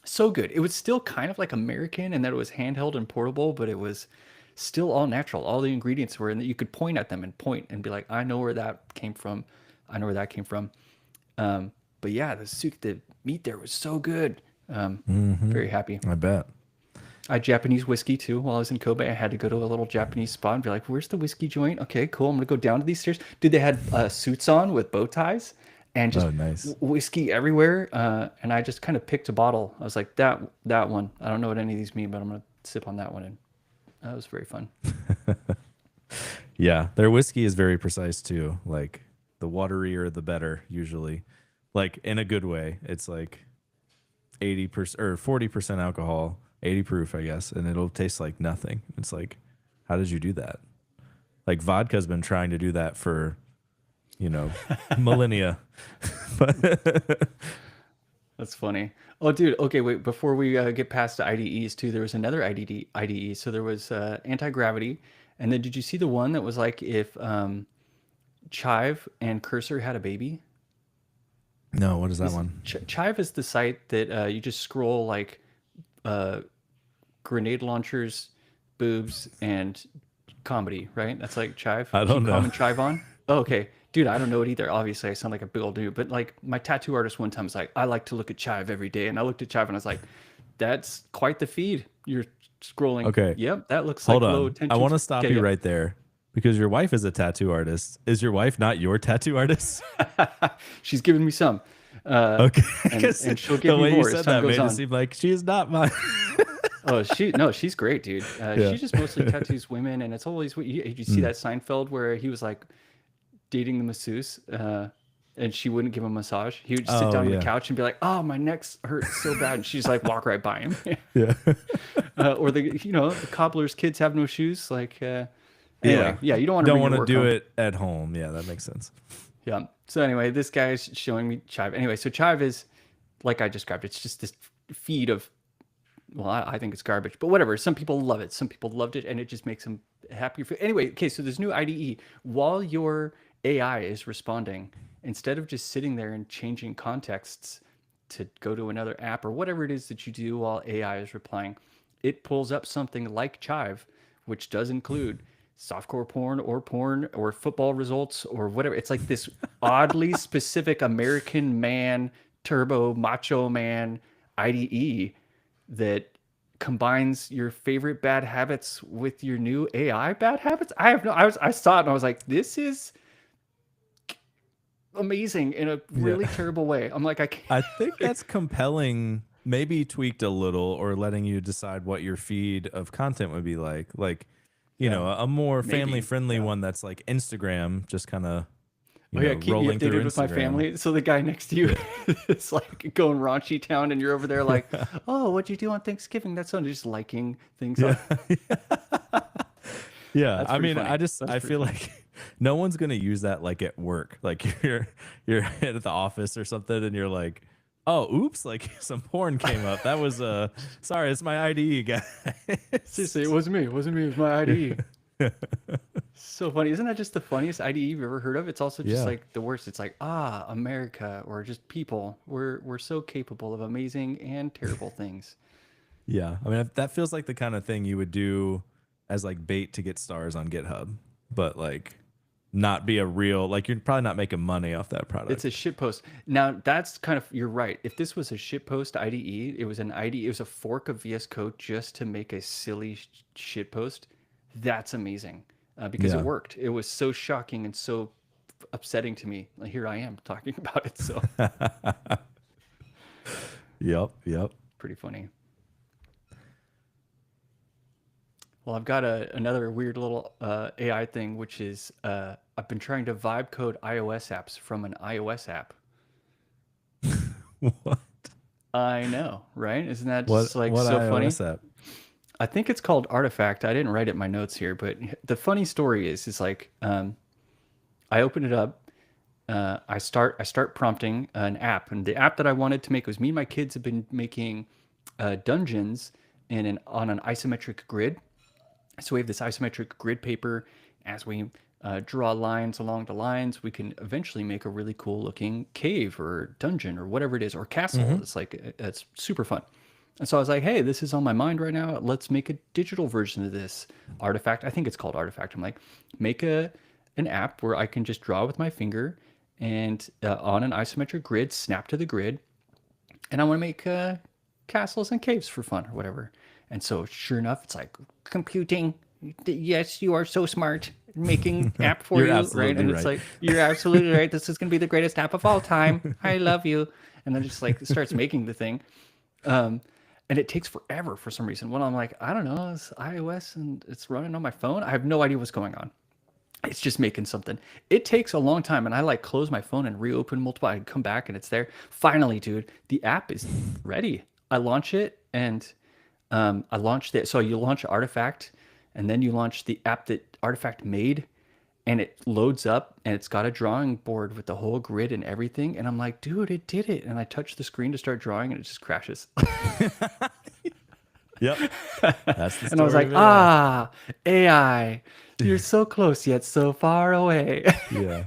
So good. It was still kind of like American and that it was handheld and portable, but it was still all natural. All the ingredients were in that you could point at them and point and be like, I know where that came from. I know where that came from. Um, but yeah, the meat there was so good. Hmm. Very happy. I bet. I had Japanese whiskey too. While I was in Kobe, I had to go to a little Japanese spot and be like, "Where's the whiskey joint?" Okay, cool. I'm gonna go down to these stairs. Dude, they had suits on with bow ties and just Oh, nice. whiskey everywhere. And I just kind of picked a bottle. I was like, that one. I don't know what any of these mean, but I'm gonna sip on that one. And that was very fun. Yeah, their whiskey is very precise too. Like the waterier the better usually. Like in a good way. It's like 80% or 40% alcohol, 80 proof, I guess, and it'll taste like nothing. It's like, how did you do that? Like vodka's been trying to do that for, you know, millennia. But That's funny. Oh, dude. Okay, wait. Before we get past the IDEs too, there was another IDE. So there was anti gravity, and then did you see the one that was like if Chive and Cursor had a baby? No, what is that one? Chive is the site that you just scroll like uh, grenade launchers, boobs, and comedy, right? That's like Chive. I don't Keep calm know. and Chive on. Oh, okay. Dude, I don't know it either. Obviously, I sound like a big old dude, but like my tattoo artist one time was like, I like to look at Chive every day. And I looked at Chive and I was like, that's quite the feed. You're scrolling. Okay, Yep, that looks hold like low on. I attention. want to stop Okay, you yep. right there because your wife is a tattoo artist. Is your wife not your tattoo artist? She's giving me some. Okay, And 'cause she'll the give me way you more as said time that goes made it on. seem like she is not mine. Oh, she's great, dude. Yeah. She just mostly tattoos women, and it's always you see that Seinfeld where he was like dating the masseuse, and she wouldn't give him a massage. He would just sit Oh down on the yeah, couch and be like, "Oh, my neck's hurts so bad," and she's like, walk right by him. yeah, Or the cobbler's kids have no shoes. Like, yeah. anyway, yeah, you don't want to Don't bring want your to work do home. it at home. Yeah, that makes sense. Yeah. So anyway, this guy's showing me Chive. Anyway, so Chive is like I described. It's just this feed of, well, I think it's garbage, but whatever. Some people love it. Some people loved it, and it just makes them happier. Anyway, okay, so there's new IDE. While your AI is responding, instead of just sitting there and changing contexts to go to another app or whatever it is that you do while AI is replying, it pulls up something like Chive, which does include softcore porn or football results or whatever. It's like this oddly specific American man, turbo macho man IDE that combines your favorite bad habits with your new AI bad habits. I saw it and I was like, this is amazing in a Yeah. really terrible way. I'm like, I can't. I think that's compelling, maybe tweaked a little or letting you decide what your feed of content would be like. Like, Yeah, a more family maybe. friendly Yeah. one that's like Instagram, just kind of, Oh yeah, keep me rolling through updated with my Instagram. family. So the guy next to you is like going raunchy town, and you're over there like, oh, what'd you do on Thanksgiving? That's on just liking things on. Yeah. Yeah. That's I pretty mean, funny. I Pretty feel funny. like no one's gonna use that like at work. Like you're at the office or something and you're like, oh, oops, like some porn came up. That was sorry, it's my IDE guys. Seriously, it wasn't me. It wasn't me. It was my IDE. So funny. Isn't that just the funniest IDE you've ever heard of? It's also just Yeah. like the worst. It's like, America, or just people. We're so capable of amazing and terrible things. Yeah. I mean, that feels like the kind of thing you would do as like bait to get stars on GitHub, but like not be a real, like you're probably not making money off that It's product. a shit post. Now that's kind of, you're right. If this was a shit post IDE, it was an IDE, it was a fork of VS Code just to make a silly shit post. That's amazing, because it Yeah. worked. It was so shocking and so upsetting to me. Like, here I am talking about it. So Yep. Yep. pretty funny. Well, I've got another weird little AI thing, which is I've been trying to vibe code iOS apps from an iOS app. What? I know, right? Isn't that just like What so funny? iOS app? I think it's called Artifact. I didn't write it in my notes here, but the funny story is like I open it up. I start prompting an app, and the app that I wanted to make was me and my kids have been making dungeons on an isometric grid. So we have this isometric grid paper. As we draw lines along the lines, we can eventually make a really cool looking cave or dungeon or whatever it is, or castle. Mm-hmm. It's super fun. And so I was like, hey, this is on my mind right now. Let's make a digital version of this Artifact. I think it's called Artifact. I'm like, make an app where I can just draw with my finger and on an isometric grid, snap to the grid, and I want to make castles and caves for fun or whatever. And so, sure enough, it's like computing. Yes, you are so smart. Making app for You're you, right? absolutely And it's right. like, you're absolutely right. This is gonna be the greatest app of all time. I love you. And then just like starts making the thing. And it takes forever for some reason. When I'm like, I don't know, it's iOS and it's running on my phone. I have no idea what's going on. It's just making something. It takes a long time, and I like close my phone and reopen multiple. I come back and it's there. Finally, dude, the app is ready. I launch it, and I launched it. So you launch Artifact, and then you launch the app that Artifact made, and it loads up, and it's got a drawing board with the whole grid and everything. And I'm like, dude, it did it. And I touch the screen to start drawing, and it just crashes. Yep. That's the And I was story like, of AI. AI. You're so close yet so far away. Yeah.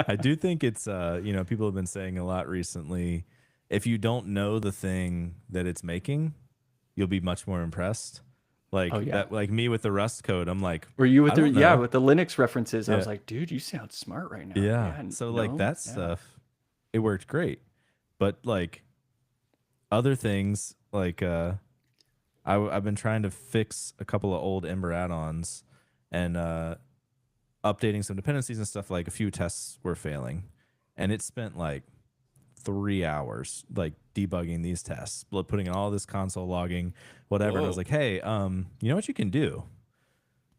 I do think it's people have been saying a lot recently, if you don't know the thing that it's making, you'll be much more impressed. Oh Like yeah. that, like me with the Rust code, I'm like, Were you with I the don't yeah, know. with the Linux references? I Yeah. was like, dude, you sound smart right now. Yeah. Yeah, So like no, that yeah. stuff, it worked great. But like other things, like I've been trying to fix a couple of old Ember add-ons and updating some dependencies and stuff. Like a few tests were failing, and it spent like 3 hours like debugging these tests, putting in all this console logging, whatever. And I was Whoa. like, hey, you know what you can do?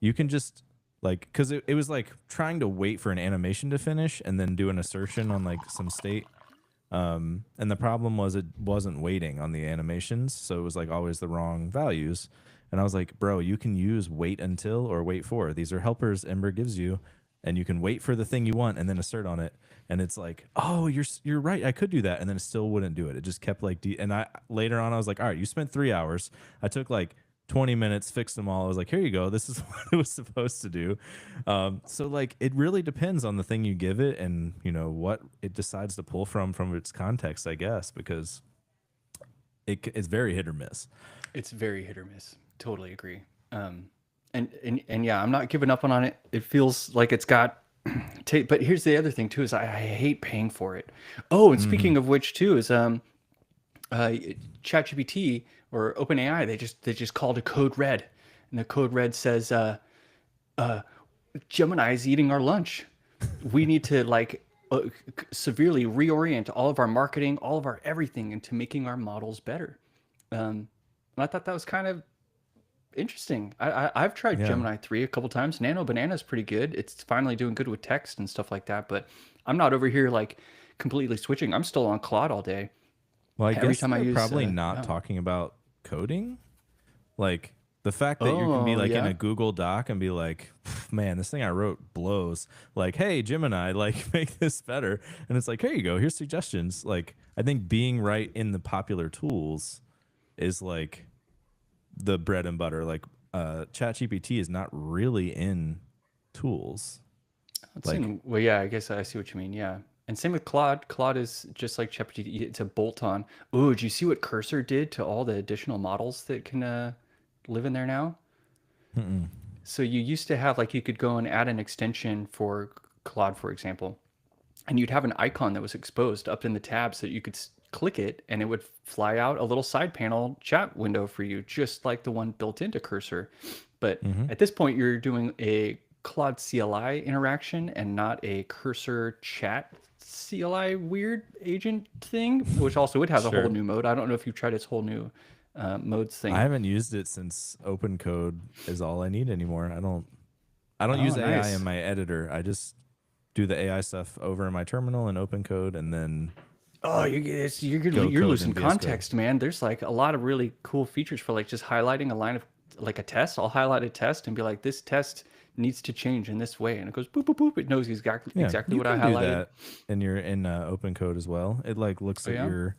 You can just like, because it was like trying to wait for an animation to finish and then do an assertion on like some state. And the problem was it wasn't waiting on the animations, so it was like always the wrong values. And I was like, bro, you can use wait until or wait for. These are helpers Ember gives you, and you can wait for the thing you want and then assert on it. And it's like, oh, you're right, I could do that, and then it still wouldn't do it. It just kept like and I later on I was like, all right, you spent 3 hours. I took like 20 minutes, fixed them all. I was like, here you go. This is what it was supposed to do. So like it really depends on the thing you give it and what it decides to pull from its context, I guess, because it's very hit or miss. It's very hit or miss. Totally agree. And yeah, I'm not giving up on it. It feels like it's got but here's the other thing too is I hate paying for it. Oh, and Hmm. speaking of which too is uh, ChatGPT or OpenAI, they just called a code red, and the code red says, "Gemini is eating our lunch. We need to like severely reorient all of our marketing, all of our everything into making our models better." And I thought that was kind of interesting. I've tried Yeah. Gemini 3 a couple times. Nano Banana is pretty good. It's finally doing good with text and stuff like that. But I'm not over here like completely switching. I'm still on Claude all day. Well, I Every guess time I they're use probably not yeah. talking about coding. Like the fact that you can be Oh like in a yeah. Google Doc and be like, man, this thing I wrote blows. Like, hey, Gemini, like make this better. And it's like, here you go. Here's suggestions. Like, I think being right in the popular tools is like the bread and butter. Like, ChatGPT is not really in tools. Let's Like, see. Well, yeah, I guess I see what you mean. Yeah. And same with Claude. Claude is just like ChatGPT. It's a bolt-on. Ooh, did you see what Cursor did to all the additional models that can live in there now? mm-mm. So you used to have like you could go and add an extension for Claude, for example, and you'd have an icon that was exposed up in the tab so that you could click it and it would fly out a little side panel chat window for you, just like the one built into Cursor. But Mm-hmm. at this point, you're doing a Claude CLI interaction and not a Cursor chat CLI weird agent thing, which also would have a whole Sure. new mode. I don't know if you've tried its whole new modes I thing. haven't used it since open code is all I need anymore. I don't Oh, use AI in nice. my editor. I just do the AI stuff over in my terminal and open code and then Oh, go you're code in losing VS Code. context, man. There's like a lot of really cool features for like just highlighting a line of like a test. I'll highlight a test and be like, this test needs to change in this way, and it goes boop boop boop. It knows Yeah, exactly you what I can do highlighted. that in open code as well. It like looks Oh at yeah, your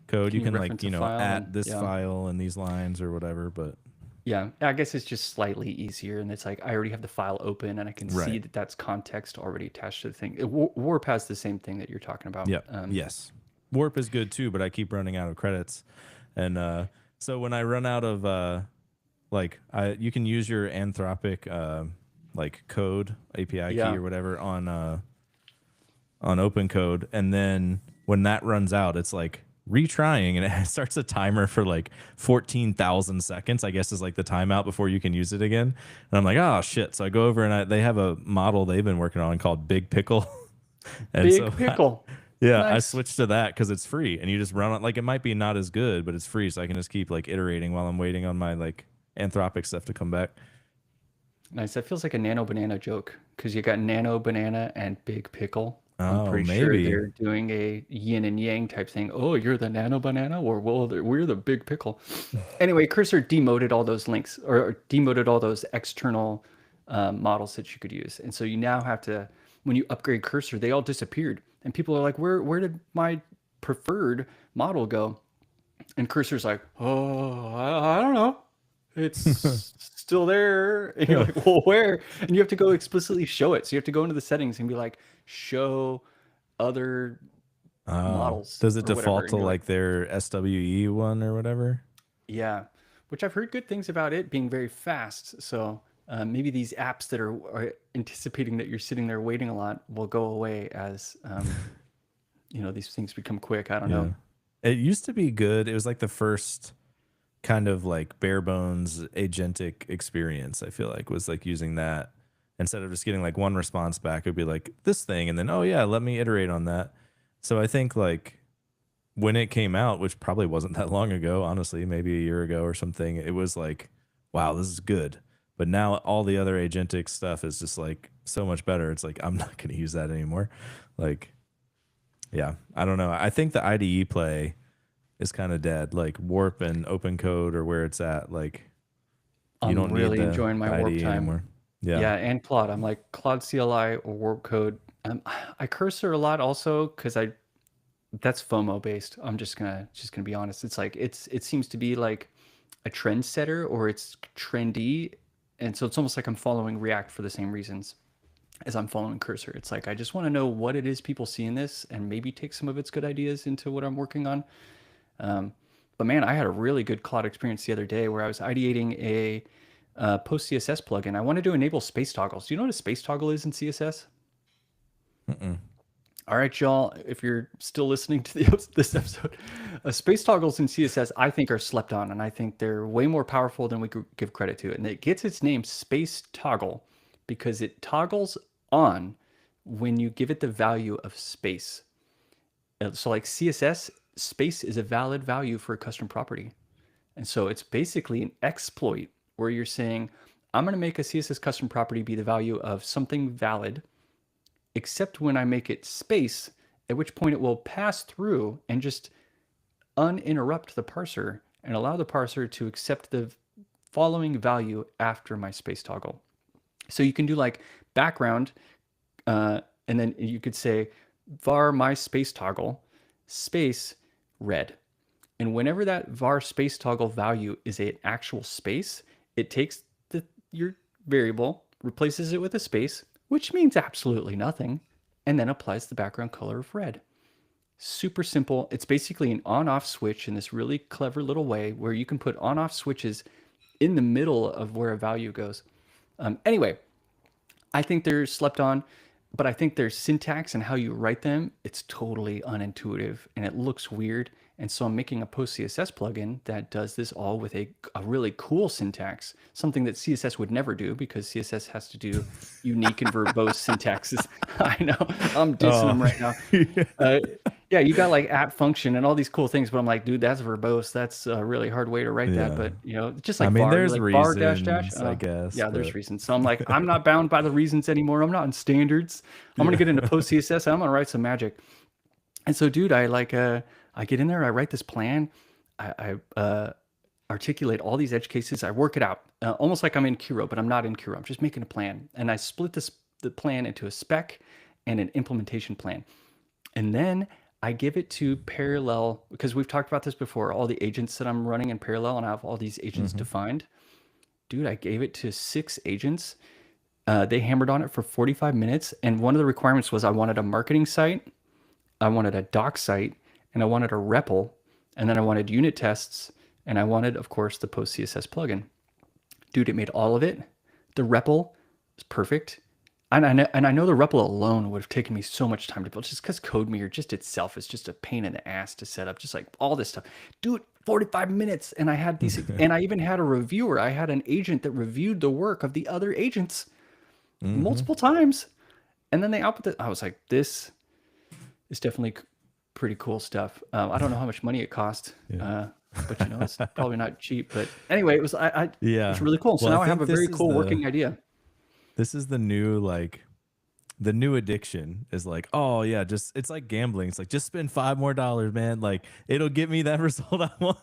code. You can you can like, reference a file and at this yeah, file and these lines or whatever, but yeah. I guess it's just slightly easier, and it's like I already have the file open, and I can see right. that that's context already attached to the thing. Warp has the same thing that you're talking about. Yep. Yes. Warp is good too, but I keep running out of credits. And so when I run out of like I you can use your Anthropic like code API key Yeah. or whatever on open code, and then when that runs out it's like retrying and it starts a timer for like 14,000 seconds, I guess, is like the timeout before you can use it again. And I'm like, oh shit. So I go over and they have a model they've been working on called Big Pickle. And so Big pickle. yeah, I Nice. switched to that because it's free and you just run it. Like it might be not as good, but it's free, so I can just keep like iterating while I'm waiting on my like Anthropic stuff to come back. Nice. That feels like a Nano Banana joke because you got Nano Banana and Big Pickle. I'm Oh, pretty sure maybe. they're doing a yin and yang type thing. Oh, you're the Nano Banana, or well, we're the Big Pickle. Anyway, Cursor demoted all those links or demoted all those external models that you could use, and so you now have to when you upgrade Cursor, they all disappeared, and people are like, where did my preferred model go? And Cursor's like, oh, I don't know. It's still there. And you're like, well, where? And you have to go explicitly show it. So you have to go into the settings and be like, show other models Does it or whatever. default And to you're like, like their SWE one or whatever? yeah, which I've heard good things about it being very fast. So maybe these apps that are anticipating that you're sitting there waiting a lot will go away as these things become quick. I don't Yeah. know. It used to be good. It was like the first kind of like bare bones agentic experience, I feel like, was like using that instead of just getting like one response back. It would be like this thing, and then, oh yeah, let me iterate on that. So I think like when it came out, which probably wasn't that long ago, honestly, maybe a year ago or something, it was like, wow, this is good. But now all the other agentic stuff is just like so much better. It's like, I'm not going to use that anymore. Like, yeah, I don't know. I think the IDE play is kind of dead. Like Warp and Open Code or where it's at. Like, you I'm don't need really the enjoying my warp IDE time. anymore. Yeah. Yeah, and Claude. I'm like Claude CLI or Warp Code. I cursor a lot also because I that's FOMO based. I'm just gonna be honest. It's like it seems to be like a trendsetter or it's trendy, and so it's almost like I'm following React for the same reasons as I'm following Cursor. It's like I just want to know what it is people see in this and maybe take some of its good ideas into what I'm working on. But man, I had a really good Claude experience the other day where I was ideating a post CSS plugin. I wanted to enable space toggles. Do you know what a space toggle is in CSS? Mm-mm. All right, y'all, if you're still listening to this episode, space toggles in CSS, I think, are slept on, and I think they're way more powerful than we could give credit to. And it gets its name space toggle because it toggles on when you give it the value of space. So like CSS, space is a valid value for a custom property. And so it's basically an exploit where you're saying, I'm going to make a CSS custom property be the value of something valid, except when I make it space, at which point it will pass through and just uninterrupt the parser and allow the parser to accept the following value after my space toggle. So you can do like background, and then you could say var my space toggle space red. And whenever that var space toggle value is an actual space, it takes your variable, replaces it with a space, which means absolutely nothing, and then applies the background color of red. Super simple. It's basically an on-off switch in this really clever little way where you can put on-off switches in the middle of where a value goes. Anyway, I think they're slept on, but I think their syntax and how you write them, it's totally unintuitive and it looks weird. And so I'm making a post CSS plugin that does this all with a really cool syntax, something that CSS would never do because CSS has to do unique and verbose syntaxes. I know I'm dissing them right now. Yeah, you got like at function and all these cool things, but I'm like, dude, that's verbose. That's a really hard way to write that. But just like I mean, var, there's like var dash reasons, dash. I guess. Yeah, there's reasons. So I'm like, I'm not bound by the reasons anymore. I'm not in standards. I'm gonna get into post CSS and I'm gonna write some magic. And so, dude, I get in there, I write this plan, I articulate all these edge cases, I work it out, almost like I'm in Kiro, but I'm not in Kiro. I'm just making a plan, and I split the plan into a spec and an implementation plan, and then I give it to Parallel because we've talked about this before. All the agents that I'm running in Parallel, and I have all these agents defined. Dude, I gave it to 6 agents. They hammered on it for 45 minutes, and one of the requirements was I wanted a marketing site, I wanted a doc site, and I wanted a REPL, and then I wanted unit tests, and I wanted, of course, the post CSS plugin. Dude, it made all of it. The REPL is perfect. And I know the REPL alone would have taken me so much time to build just because CodeMeter just itself is just a pain in the ass to set up, just like all this stuff. Dude, 45 minutes. And I had these, and I even had a reviewer. I had an agent that reviewed the work of the other agents multiple times. And then they output it. I was like, this is definitely pretty cool stuff. I don't know how much money it cost, but it's probably not cheap. But anyway, it was it's really cool. So Well, now I have a very cool working idea. This is the new the new addiction is like, oh yeah, it's like gambling. It's like just spend $5 more, man. Like it'll get me that result I want.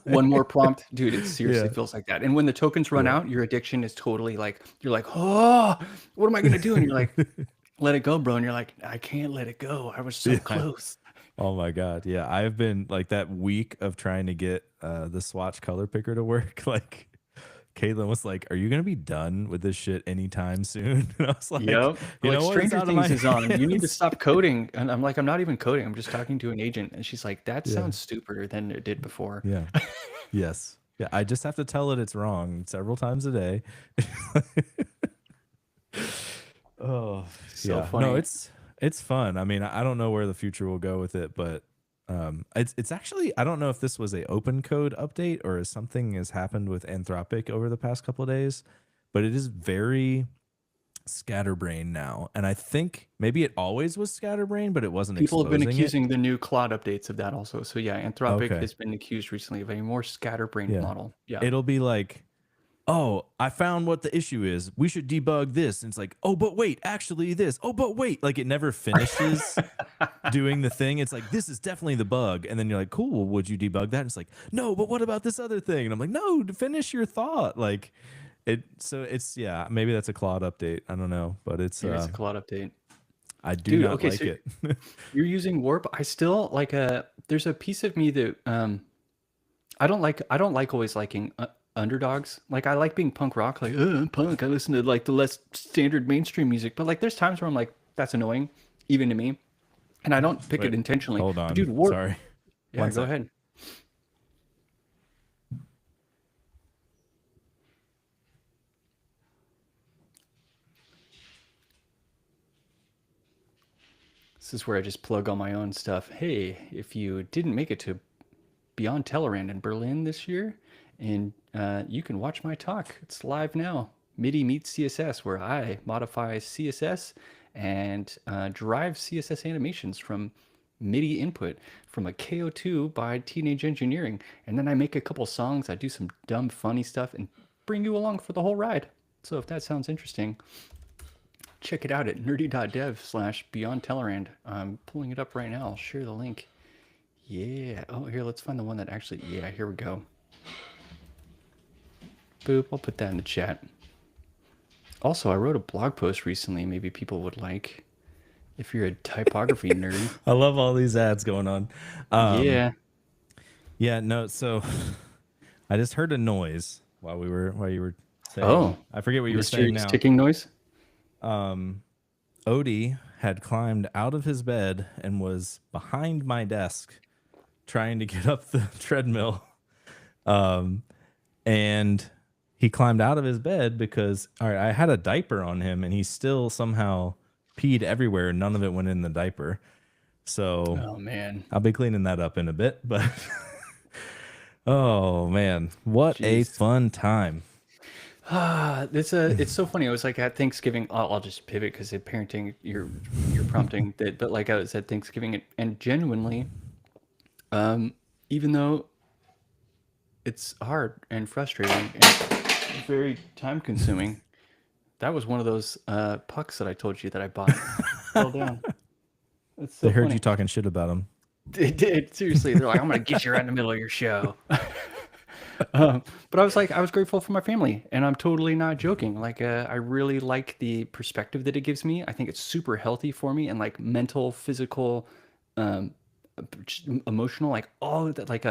One more prompt, dude. It seriously feels like that. And when the tokens run out, your addiction is totally like you're like, oh, what am I gonna do? And you're like, let it go, bro. And you're like, I can't let it go. I was so close. Oh my God. Yeah. I've been like that week of trying to get the Swatch color picker to work. Like Caitlin was like, "Are you gonna be done with this shit anytime soon?" And I was like, Yep. "You Like know what? It's Stranger out of my Things is on. You need to hands." stop coding. And I'm like, I'm not even coding. I'm just talking to an agent. And she's like, that Yeah. sounds stupider than it did before. Yeah. Yes. Yeah. I just have to tell it it's wrong several times a day. Oh, So yeah. No, funny. it's fun. I mean, I don't know where the future will go with it, but it's actually, I don't know if this was a open code update or if something has happened with Anthropic over the past couple of days, but it is very scatterbrain now. And I think maybe it always was scatterbrain, but it wasn't People have been exposing it. accusing the new Claude updates of that also. So yeah, Anthropic Okay. has been accused recently of a more scatterbrained Yeah. model. Yeah. It'll be like, oh, I found what the issue is. We should debug this. And it's like, oh, but wait, actually this. Oh, but wait. Like it never finishes doing the thing. It's like, this is definitely the bug. And then you're like, cool, would you debug that? And it's like, no, but what about this other thing? And I'm like, no, to finish your thought. Like it, so it's, yeah, maybe that's a Claude update. I don't know, but it's, Maybe it's a Claude update. I do Dude, not okay, like so it. you're using Warp. I still like there's a piece of me that I don't like always liking underdogs. Like I like being punk rock, like I'm punk. I listen to like the less standard mainstream music, but like there's times where I'm like that's annoying, even to me, and I don't pick it Wait, intentionally. hold But on. dude, Warp. Sorry. Yeah, One go sec. ahead. This is where I just plug all my own stuff. Hey, if you didn't make it to Beyond Tellerrand in Berlin this year, and you can watch my talk. It's live now. MIDI meets CSS, where I modify CSS and derive CSS animations from MIDI input from a KO2 by Teenage Engineering. And then I make a couple songs, I do some dumb, funny stuff, and bring you along for the whole ride. So if that sounds interesting, check it out at nerdy.dev/Beyond Tellerrand. I'm pulling it up right now. I'll share the link. Yeah. Oh, here, let's find the one that actually, yeah, here we go. Boop. I'll put that in the chat. Also, I wrote a blog post recently. Maybe people would like if you're a typography nerd. I love all these ads going on. Yeah. Yeah, no, so I just heard a noise while you were saying. Oh, I forget what you were saying mysterious now. ticking noise. Odie had climbed out of his bed and was behind my desk trying to get up the treadmill. And he climbed out of his bed because, all right, I had a diaper on him and he still somehow peed everywhere. None of it went in the diaper. So Oh man. I'll be cleaning that up in a bit, but oh man, what a Jeez. fun time. It's so funny. I was like at Thanksgiving. I'll just pivot because of parenting. You're prompting that, but like I was at Thanksgiving and genuinely, even though it's hard and frustrating and very time consuming, that was one of those pucks that I told you that I bought. Fell down. It's so They heard funny. you talking shit about him. They did, seriously. They're like, I'm gonna get you right in the middle of your show. But I was like, I was grateful for my family, and I'm totally not joking. Like, I really like the perspective that it gives me. I think it's super healthy for me, and like mental, physical, um, emotional, like all of that, like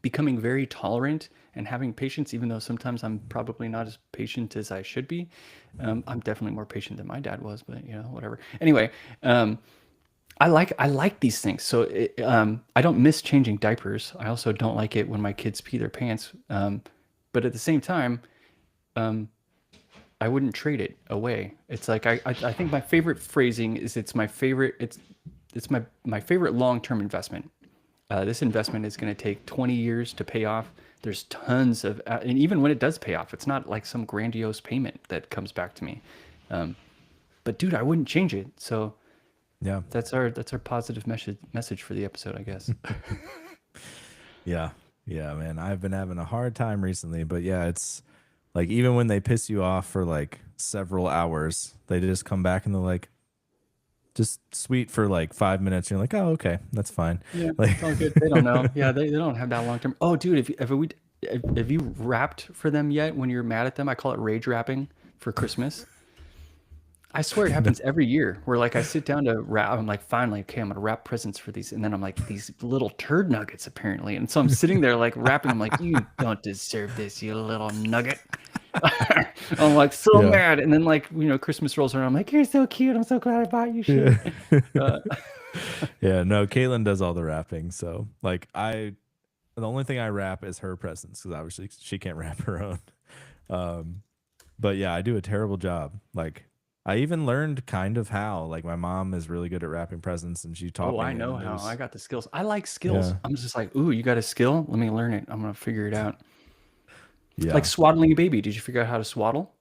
becoming very tolerant and having patience, even though sometimes I'm probably not as patient as I should be. I'm definitely more patient than my dad was, but you know, whatever. Anyway, I like these things. So I don't miss changing diapers. I also don't like it when my kids pee their pants. But at the same time, I wouldn't trade it away. It's like I think my favorite phrasing is it's my favorite my favorite long-term investment. This investment is going to take 20 years to pay off. There's tons of and even when it does pay off, it's not like some grandiose payment that comes back to me. But dude, I wouldn't change it. So Yeah. that's our positive message for the episode, I guess. Yeah. Yeah, man. I've been having a hard time recently, but yeah, it's like even when they piss you off for like several hours, they just come back and they're like just sweet for like 5 minutes. You're like, oh, okay, that's fine. Yeah, Like, it's all good. They don't know. Yeah, they don't have that long term. Oh, dude, have you rapped for them yet when you're mad at them? I call it rage rapping for Christmas. I swear it happens every year where like I sit down to wrap. I'm like, finally, okay, I'm gonna wrap presents for these, and then I'm like, these little turd nuggets apparently, and so I'm sitting there like wrapping. I'm like, you don't deserve this, you little nugget. I'm like so Yeah. mad, and then like Christmas rolls around. I'm like, you're so cute. I'm so glad I bought you shit. Yeah. Uh, Yeah, no, Caitlin does all the wrapping. So like the only thing I wrap is her presents because obviously she can't wrap her own. Um, but yeah, I do a terrible job. Like I even learned kind of how. Like my mom is really good at wrapping presents, and she taught oh, me. I know And how. I there's got the skills. I like skills. yeah, I'm just like, ooh, you got a skill? Let me learn it. I'm gonna figure it out. Like yeah. swaddling a baby. Did you figure out how to swaddle?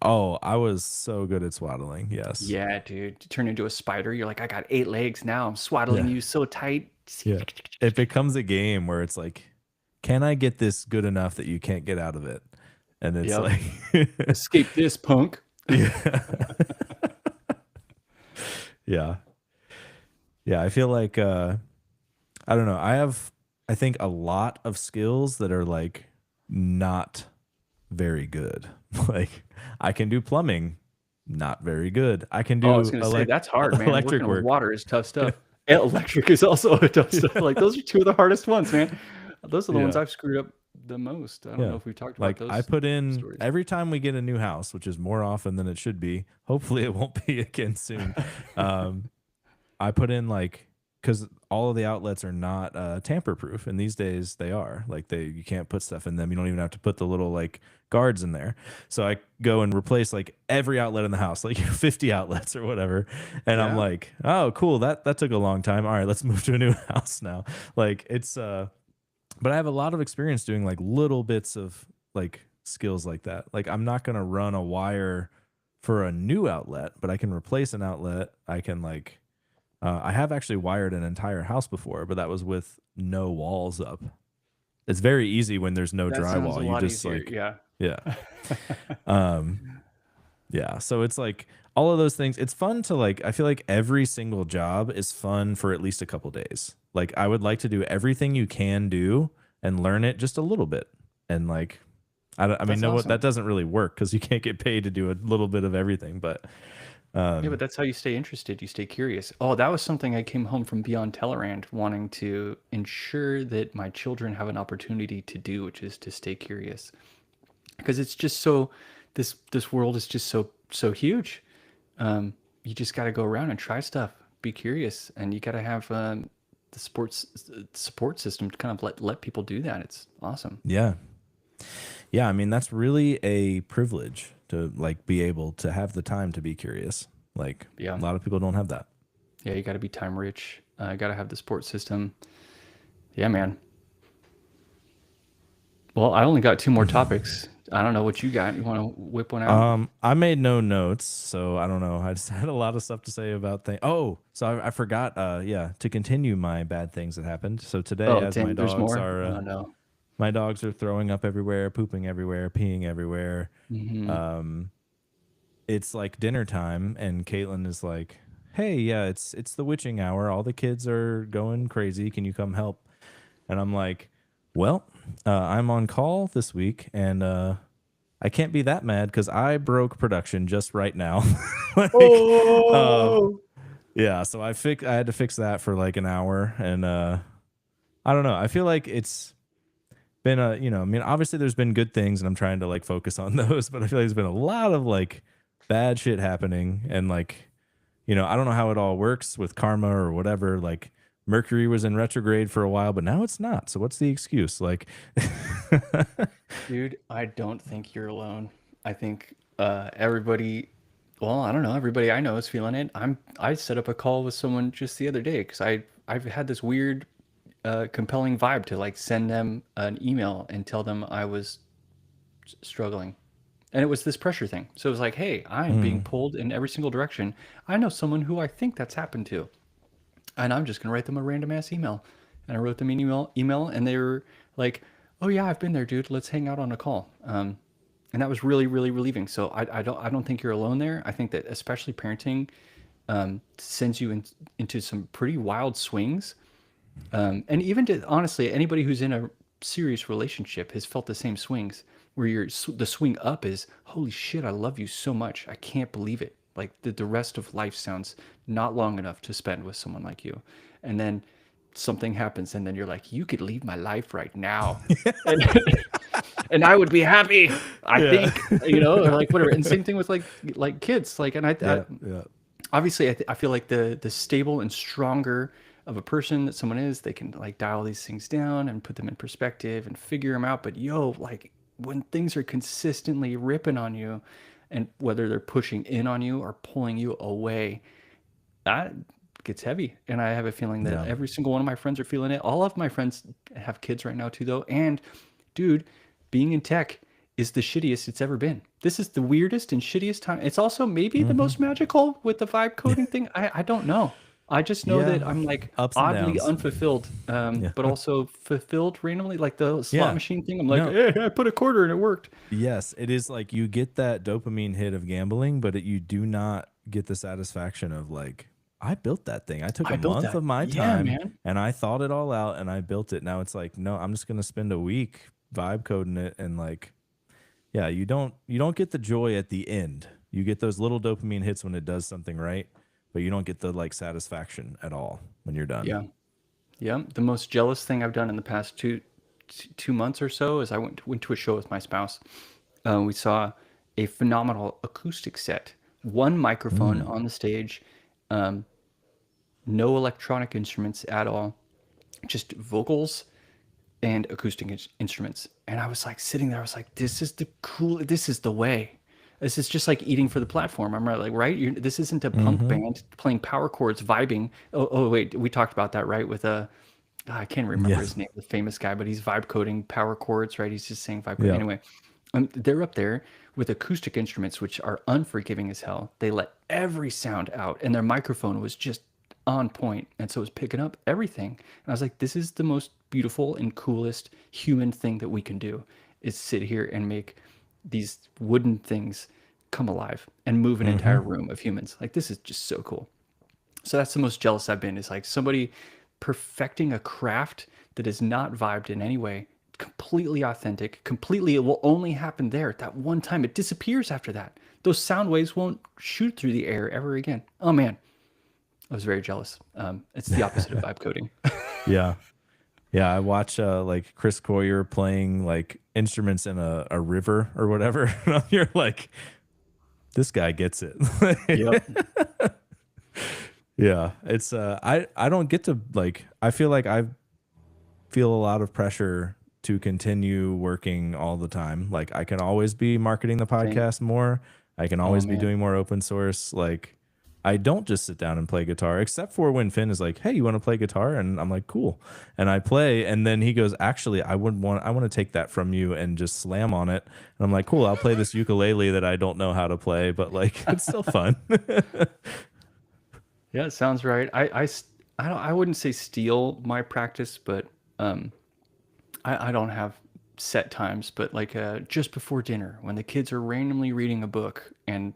Oh, I was so good at swaddling. Yes. Yeah, dude. You turn into a spider. You're like, I got 8 legs now. I'm swaddling Yeah. you so tight. Yeah. It becomes a game where it's like, can I get this good enough that you can't get out of it? And it's Yep. like, Escape this, punk. yeah. Yeah. Yeah. I feel like, I don't know. I think, a lot of skills that are like not very good. Like, I can do plumbing, not very good. I can Oh, I was do gonna say that's hard, man. electric Working with work. water is tough stuff. Electric is also a tough stuff. Like those are two of the hardest ones, man. Those are the ones Yeah. I've screwed up the most. I don't know Yeah. if we've talked about Like I those put in stories. every time we get a new house, which is more often than it should be. Hopefully it won't be again soon. Um, I put in like because all of the outlets are not tamper proof, and these days they are. Like you can't put stuff in them. You don't even have to put the little like guards in there. So I go and replace like every outlet in the house, like 50 outlets or whatever. And I'm Yeah. like, oh, cool. That took a long time. All right, let's move to a new house now. Like it's but I have a lot of experience doing like little bits of like skills like that. Like I'm not gonna run a wire for a new outlet, but I can replace an outlet. I can like I have actually wired an entire house before, but that was with no walls up. It's very easy when there's no That sounds a drywall. You lot just easier. like Yeah. yeah. Um yeah, so it's like all of those things. It's fun to like I feel like every single job is fun for at least a couple days. Like I would like to do everything you can do and learn it just a little bit. And like I mean That's no what that awesome. doesn't really work cuz you can't get paid to do a little bit of everything, but Yeah, but that's how you stay interested. You stay curious. Oh, that was something I came home from Beyond Tellerrand wanting to ensure that my children have an opportunity to do, which is to stay curious. Because it's just so this world is just so huge. You just got to go around and try stuff, be curious, and you got to have the sports support system to kind of let people do that. It's awesome. yeah. Yeah, I mean that's really a privilege to like be able to have the time to be curious. Like Yeah, a lot of people don't have that. yeah. You got to be time rich. Got to have the support system. Yeah, man. Well, I only got two more topics. I don't know what you got. You want to whip one out? I made no notes, so I don't know. I just had a lot of stuff to say about things. Oh, so I forgot. Yeah, to continue my bad things that happened. So today, Oh, as dang, there's more. Oh no. my dogs are throwing up everywhere, pooping everywhere, peeing everywhere. Hmm. Um, it's like dinner time, and Caitlin is like, "Hey, yeah, it's the witching hour. All the kids are going crazy. Can you come help?" And I'm like, "Well, I'm on call this week, and I can't be that mad because I broke production just right now." Like, um, Oh, yeah, so I had to fix that for like an hour, and I don't know. I feel like it's been I mean, obviously there's been good things, and I'm trying to like focus on those, but I feel like there's been a lot of like bad shit happening, and like I don't know how it all works with karma or whatever. Like Mercury was in retrograde for a while, but now it's not. So what's the excuse? Like, dude, I don't think you're alone. I think everybody, well, I don't know, everybody I know is feeling it. I set up a call with someone just the other day because I've had this weird compelling vibe to like send them an email and tell them I was struggling. And it was this pressure thing. So it was like, hey, I'm being mm, pulled in every single direction. I know someone who I think that's happened to. And I'm just gonna write them a random ass email. And I wrote them an email, and they were like, "Oh yeah, I've been there, dude. Let's hang out on a call." And that was really, really relieving. So I don't think you're alone there. I think that especially parenting sends you into some pretty wild swings. And even to honestly, anybody who's in a serious relationship has felt the same swings, where the swing up is, "Holy shit, I love you so much. I can't believe it. Like the rest of life sounds not long enough to spend with someone like you. And then something happens, and then you're like, you could leave my life right now. And, and I would be happy, I Yeah. think, or like whatever. And same thing with like kids. Like, and I Yeah. Yeah. obviously I feel like the stable and stronger of a person that someone is, they can like dial these things down and put them in perspective and figure them out. But like when things are consistently ripping on you, and whether they're pushing in on you or pulling you away, that gets heavy. And I have a feeling that Yeah. every single one of my friends are feeling it. All of my friends have kids right now too, though. And dude, being in tech is the shittiest it's ever been. This is the weirdest and shittiest time. It's also maybe the most magical with the vibe coding thing. I don't know. I just know Yeah. that I'm like Ups and oddly downs. unfulfilled, Yeah. but also fulfilled randomly. Like the slot Yeah. machine thing. I'm like, No. hey, I put a quarter and it worked. Yes, it is like you get that dopamine hit of gambling, but you do not get the satisfaction of like, I built that thing. I took I a built month that. of my Yeah, time man. and I thought it all out and I built it. Now it's like, no, I'm just gonna spend a week vibe coding it and like, yeah, you don't get the joy at the end. You get those little dopamine hits when it does something right, but you don't get the like satisfaction at all when you're done. Yeah. Yeah. The most jealous thing I've done in the past 2 months or so is I went to a show with my spouse. We saw a phenomenal acoustic set, one microphone Mm. on the stage, um, no electronic instruments at all, just vocals and acoustic instruments. And I was like sitting there, I was like, this is the way. This is just like eating for the platform. I'm right, like, right? This isn't a punk Mm-hmm. band playing power chords, vibing. Oh, wait, we talked about that, right? With I can't remember Yeah. his name, the famous guy, but he's vibe coding power chords, right? He's just saying vibe coding. Yeah. Anyway, they're up there with acoustic instruments, which are unforgiving as hell. They let every sound out, and their microphone was just on point, and so it was picking up everything. And I was like, this is the most beautiful and coolest human thing that we can do, is sit here and make these wooden things come alive and move an Mm-hmm. entire room of humans. Like, this is just so cool. So that's the most jealous I've been, is like somebody perfecting a craft that is not vibed in any way, completely authentic, completely, it will only happen there at that one time. It disappears after that. Those sound waves won't shoot through the air ever again. Oh man, I was very jealous. It's the opposite of vibe coding. Yeah. Yeah, I watch like Chris Coyier playing like instruments in a river or whatever. You're like, this guy gets it. Yep. Yeah, it's I don't get to like I feel like I feel a lot of pressure to continue working all the time. Like I can always be marketing the Same. podcast more. I can Oh always be man. doing more open source. Like I don't just sit down and play guitar, except for when Finn is like, "Hey, you want to play guitar?" And I'm like, "Cool." And I play, and then he goes, "Actually, I want to take that from you and just slam on it." And I'm like, "Cool, I'll play this ukulele that I don't know how to play, but like it's still fun." Yeah, it sounds right. I wouldn't say steal my practice, but I don't have set times, but like just before dinner, when the kids are randomly reading a book and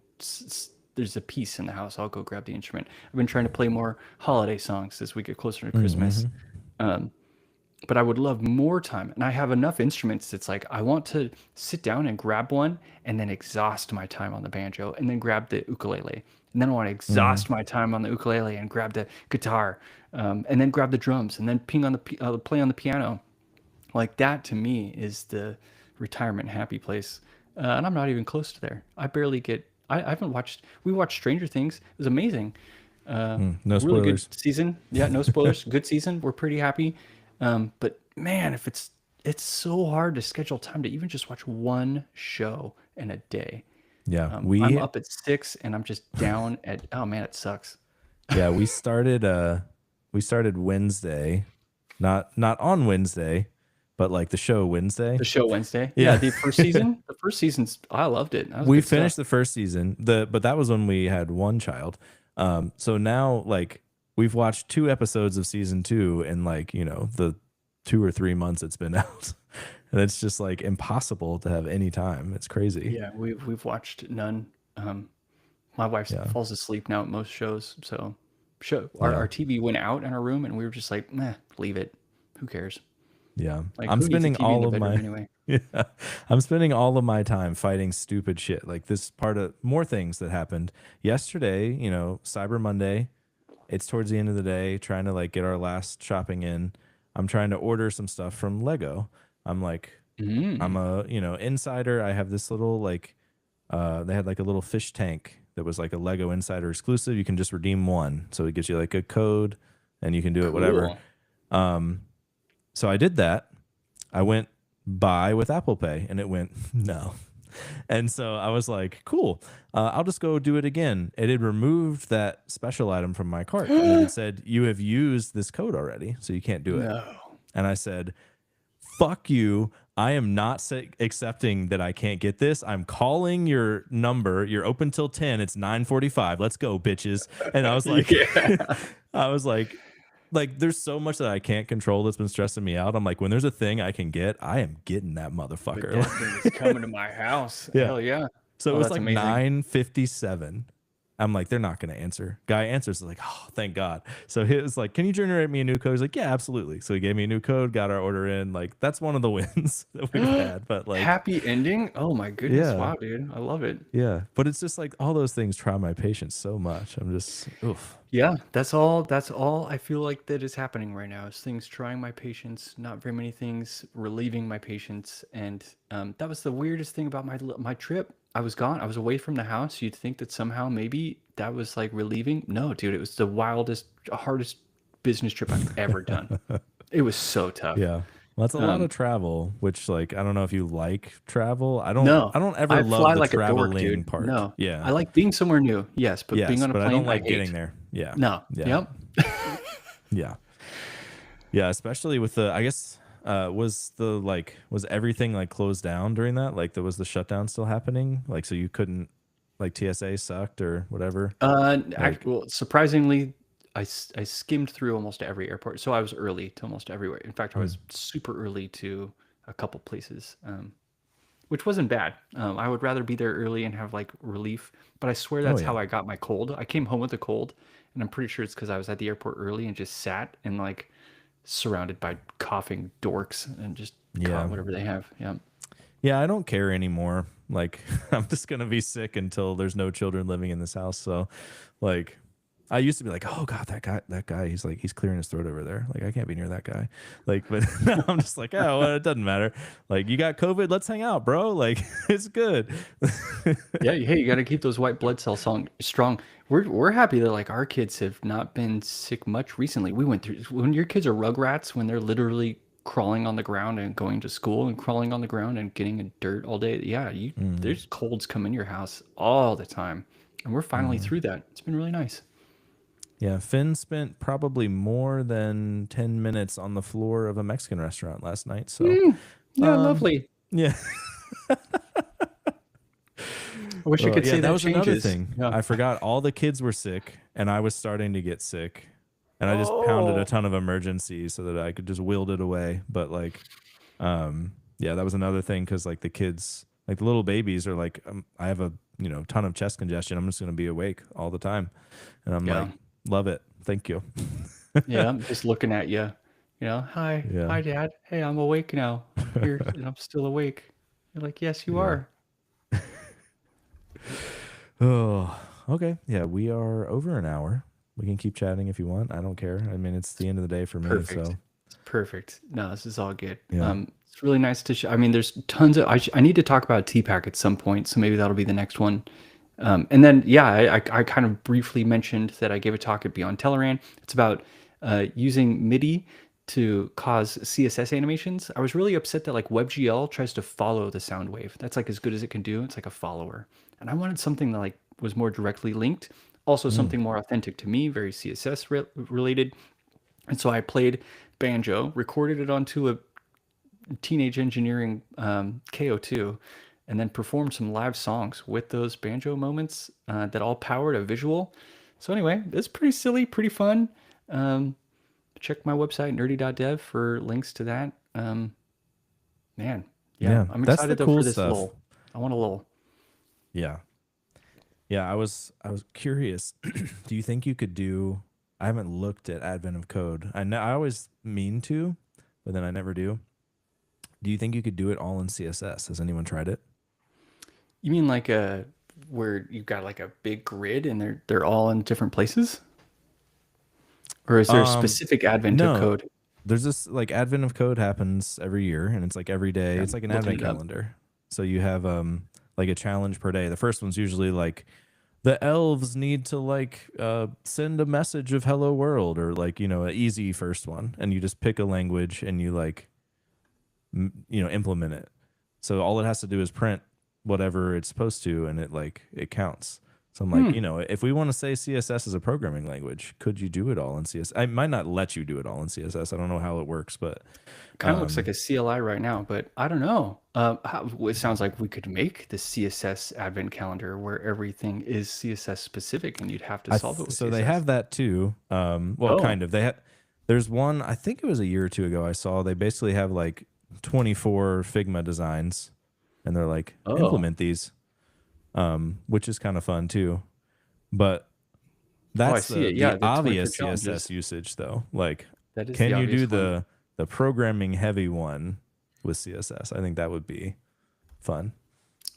there's a piece in the house, I'll go grab the instrument. I've been trying to play more holiday songs as we get closer to Christmas. Mhm. Um, but I would love more time. And I have enough instruments. It's like I want to sit down and grab one and then exhaust my time on the banjo and then grab the ukulele. And then I want to Mhm. exhaust my time on the ukulele and grab the guitar, and then grab the drums and then ping on play on the piano. Like that to me is the retirement happy place. And I'm not even close to there. I barely get, I haven't watched, we watched Stranger Things. It was amazing. No Really good spoilers. season. Yeah, no spoilers. Good season. We're pretty happy. But man, if it's so hard to schedule time to even just watch one show in a day. Yeah, I'm we up at 6 and I'm just down at, oh man, it sucks. yeah, we started Wednesday, not on Wednesday, but like the show Wednesday. The show Wednesday. Yeah, Yeah. the first season. The first season's, I loved it. That was We good stuff. finished the first season, but that was when we had one child. So now like we've watched 2 episodes of season 2 in like, the 2 or 3 months it's been out. And it's just like impossible to have any time. It's crazy. Yeah, we've watched none. My wife Yeah. falls asleep now at most shows, so our TV went out in our room, and we were just like, meh, leave it. Who cares? Yeah. Like, I'm who needs a spending TV in all the of bedroom my anyway? Yeah. I'm spending all of my time fighting stupid shit. Like this part of more things that happened yesterday, you know, Cyber Monday. It's towards the end of the day, trying to like get our last shopping in. I'm trying to order some stuff from Lego. I'm like, I'm Mm. a, you know, insider. I have this little like they had like a little fish tank that was like a Lego Insider exclusive. You can just redeem one. So it gives you like a code and you can do it whatever. Cool. Um so I did that. I went buy with Apple Pay and it went no. And so I was like, cool, I'll just go do it again. It had removed that special item from my cart and it had said, you have used this code already, so you can't do it. No. And I said, fuck you. I am not accepting that I can't get this. I'm calling your number. You're open till 10. It's 9:45. Let's go, bitches. And I was like, Yeah. I was like, there's so much that I can't control that's been stressing me out. I'm like, when there's a thing I can get, I am getting that But motherfucker. that thing is coming to my house. Yeah. Hell yeah. So it Oh, was that's like amazing. 9:57. I'm like, they're not going to answer. Guy answers like, oh, thank God. So he was like, can you generate me a new code? He's like, yeah, absolutely. So he gave me a new code, got our order in. Like, that's one of the wins that we've had. But like, Happy ending. Oh my goodness. yeah, Wow, dude. I love it. yeah. But it's just like all those things try my patience so much. I'm just, oof. Yeah, that's all I feel like that is happening right now is things trying my patience, not very many things relieving my patience. And that was the weirdest thing about my trip. I was gone. I was away from the house. You'd think that somehow maybe that was like relieving. No, dude, it was the wildest, hardest business trip I've ever done. It was so tough. Yeah. Well, that's a lot of Um, travel, which like, I don't know if you like travel. no, I don't ever I love fly the like a dork, traveling dude. part. No, I Yeah. like being somewhere new. Yes, but being Yes. on a But I don't plane, I like getting hate. there. Yeah. No. Yeah. Yep. Yeah. Yeah, especially with the I guess was everything like closed down during that? Like there was the shutdown still happening? Like so you couldn't like TSA sucked or whatever? Like Well, surprisingly, I skimmed through almost every airport, so I was early to almost everywhere. In fact, I mm, was super early to a couple places, which wasn't bad. I would rather be there early and have like relief, but I swear oh that's yeah. how I got my cold. I came home with a cold, and I'm pretty sure it's because I was at the airport early and just sat and like surrounded by coughing dorks and just caught Yeah. whatever they have. Yeah. Yeah, I don't care anymore. Like I'm just gonna be sick until there's no children living in this house. So like I used to be like, oh God, that guy, he's like, he's clearing his throat over there. Like, I can't be near that guy. Like, but now I'm just like, oh, well, it doesn't matter. Like, you got COVID, let's hang out, bro. Like, it's good. Yeah, hey, you got to keep those white blood cells strong. We're happy that like our kids have not been sick much recently. We went through when your kids are rugrats, when they're literally crawling on the ground and going to school and crawling on the ground and getting in dirt all day. Yeah, Mm, there's colds come in your house all the time, and we're finally mhm. through that. It's been really nice. Yeah, Finn spent probably more than 10 minutes on the floor of a Mexican restaurant last night. So, Mm, yeah, um, lovely. yeah. I wish I could Yeah, say that that was another changes. thing. Yeah. I forgot all the kids were sick and I was starting to get sick. And I just pounded a Oh, ton of emergencies so that I could just wield it away. But like, yeah, that was another thing because like the kids, like the little babies are like, I have a ton of chest congestion. I'm just gonna be awake all the time, and I'm yeah. like, love it, thank you. Yeah, I'm just looking at you. Hi, Yeah, hi, Dad. Hey, I'm awake now. I'm here and I'm still awake. You're like, yes, you yeah. are. Oh, okay. Yeah, we are over an hour. We can keep chatting if you want. I don't care. I mean, it's the end of the day for me. Perfect. So It's perfect. No, this is all good. yeah. It's really nice to. I mean, there's tons of. I need to talk about TPAC at some point, so maybe that'll be the next one. And then, yeah, I kind of briefly mentioned that I gave a talk at Beyond Teleran. It's about using MIDI to cause CSS animations. I was really upset that like WebGL tries to follow the sound wave. That's like as good as it can do. It's like a follower. And I wanted something that like was more directly linked, also Mm, something more authentic to me, very CSS related. And so I played banjo, recorded it onto a Teenage Engineering KO2, and then performed some live songs with those banjo moments that all powered a visual. So anyway, it's pretty silly, pretty fun. Um, Check my website, nerdy.dev, for links to that. Man, yeah, yeah, I'm that's the excited though for cool this stuff. lull. I want a lull. Yeah. Yeah, I was curious. Do you think you could do I haven't looked at Advent of Code. I know I always mean to, but then I never do. Do you think you could do it all in CSS? Has anyone tried it? You mean like where you've got like a big grid and they're all in different places? Or is there a Um, specific advent of no, code? there's this like Advent of Code happens every year, and it's like every day. Yeah, It's I'm like an looking advent it up. calendar. So you have like a challenge per day. The first one's usually like the elves need to like send a message of hello world, or like, you know, an easy first one, and you just pick a language and you like you know, implement it. So all it has to do is print whatever it's supposed to, and it counts. So I'm like, Hmm. you know, if we want to say CSS is a programming language, could you do it all in CSS? I might not let you do it all in CSS. I don't know how it works, but Kind of looks like um, a CLI right now, but I don't know. It sounds like we could make the CSS advent calendar where everything is CSS specific, and you'd have to solve it with so they CSS. have that too. Well, Oh, kind of. There's one, I think it was a year or two ago I saw, they basically have like 24 Figma designs, and they're like, oh, implement these, which is kind of fun too. But oh! I that's see it. the Yeah, the 24 obvious CSS challenges. usage though. Like, That is the can you do obvious one. the programming heavy one with CSS? I think that would be fun.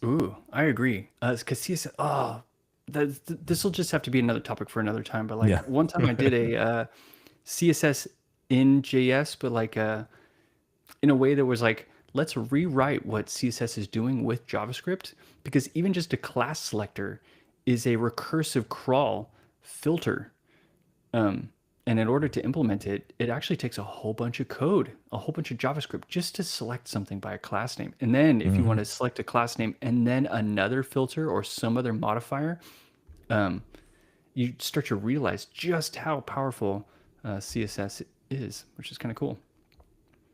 Ooh, I agree. Because CSS. Oh, this will just have to be another topic for another time. But like Yeah. one time I did a CSS in JS, but like in a way that was like, let's rewrite what CSS is doing with JavaScript, because even just a class selector is a recursive crawl filter. Um, and in order to implement it, it actually takes a whole bunch of code, a whole bunch of JavaScript just to select something by a class name. And then if you want Hmm. to select a class name and then another filter or some other modifier, um, you start to realize just how powerful CSS is, which is kind of cool.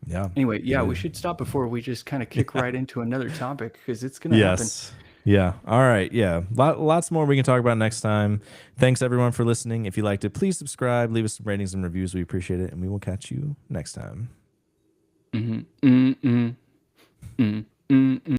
Yeah. Anyway, It yeah, we is. should stop before we just kind of kick Yeah. right into another topic because it's going to happen. Yes. Yeah. All right. Yeah. Lots more we can talk about next time. Thanks everyone for listening. If you liked it, please subscribe, leave us some ratings and reviews. We appreciate it, and we will catch you next time. Mm-hmm. Mm-mm. Mm-mm.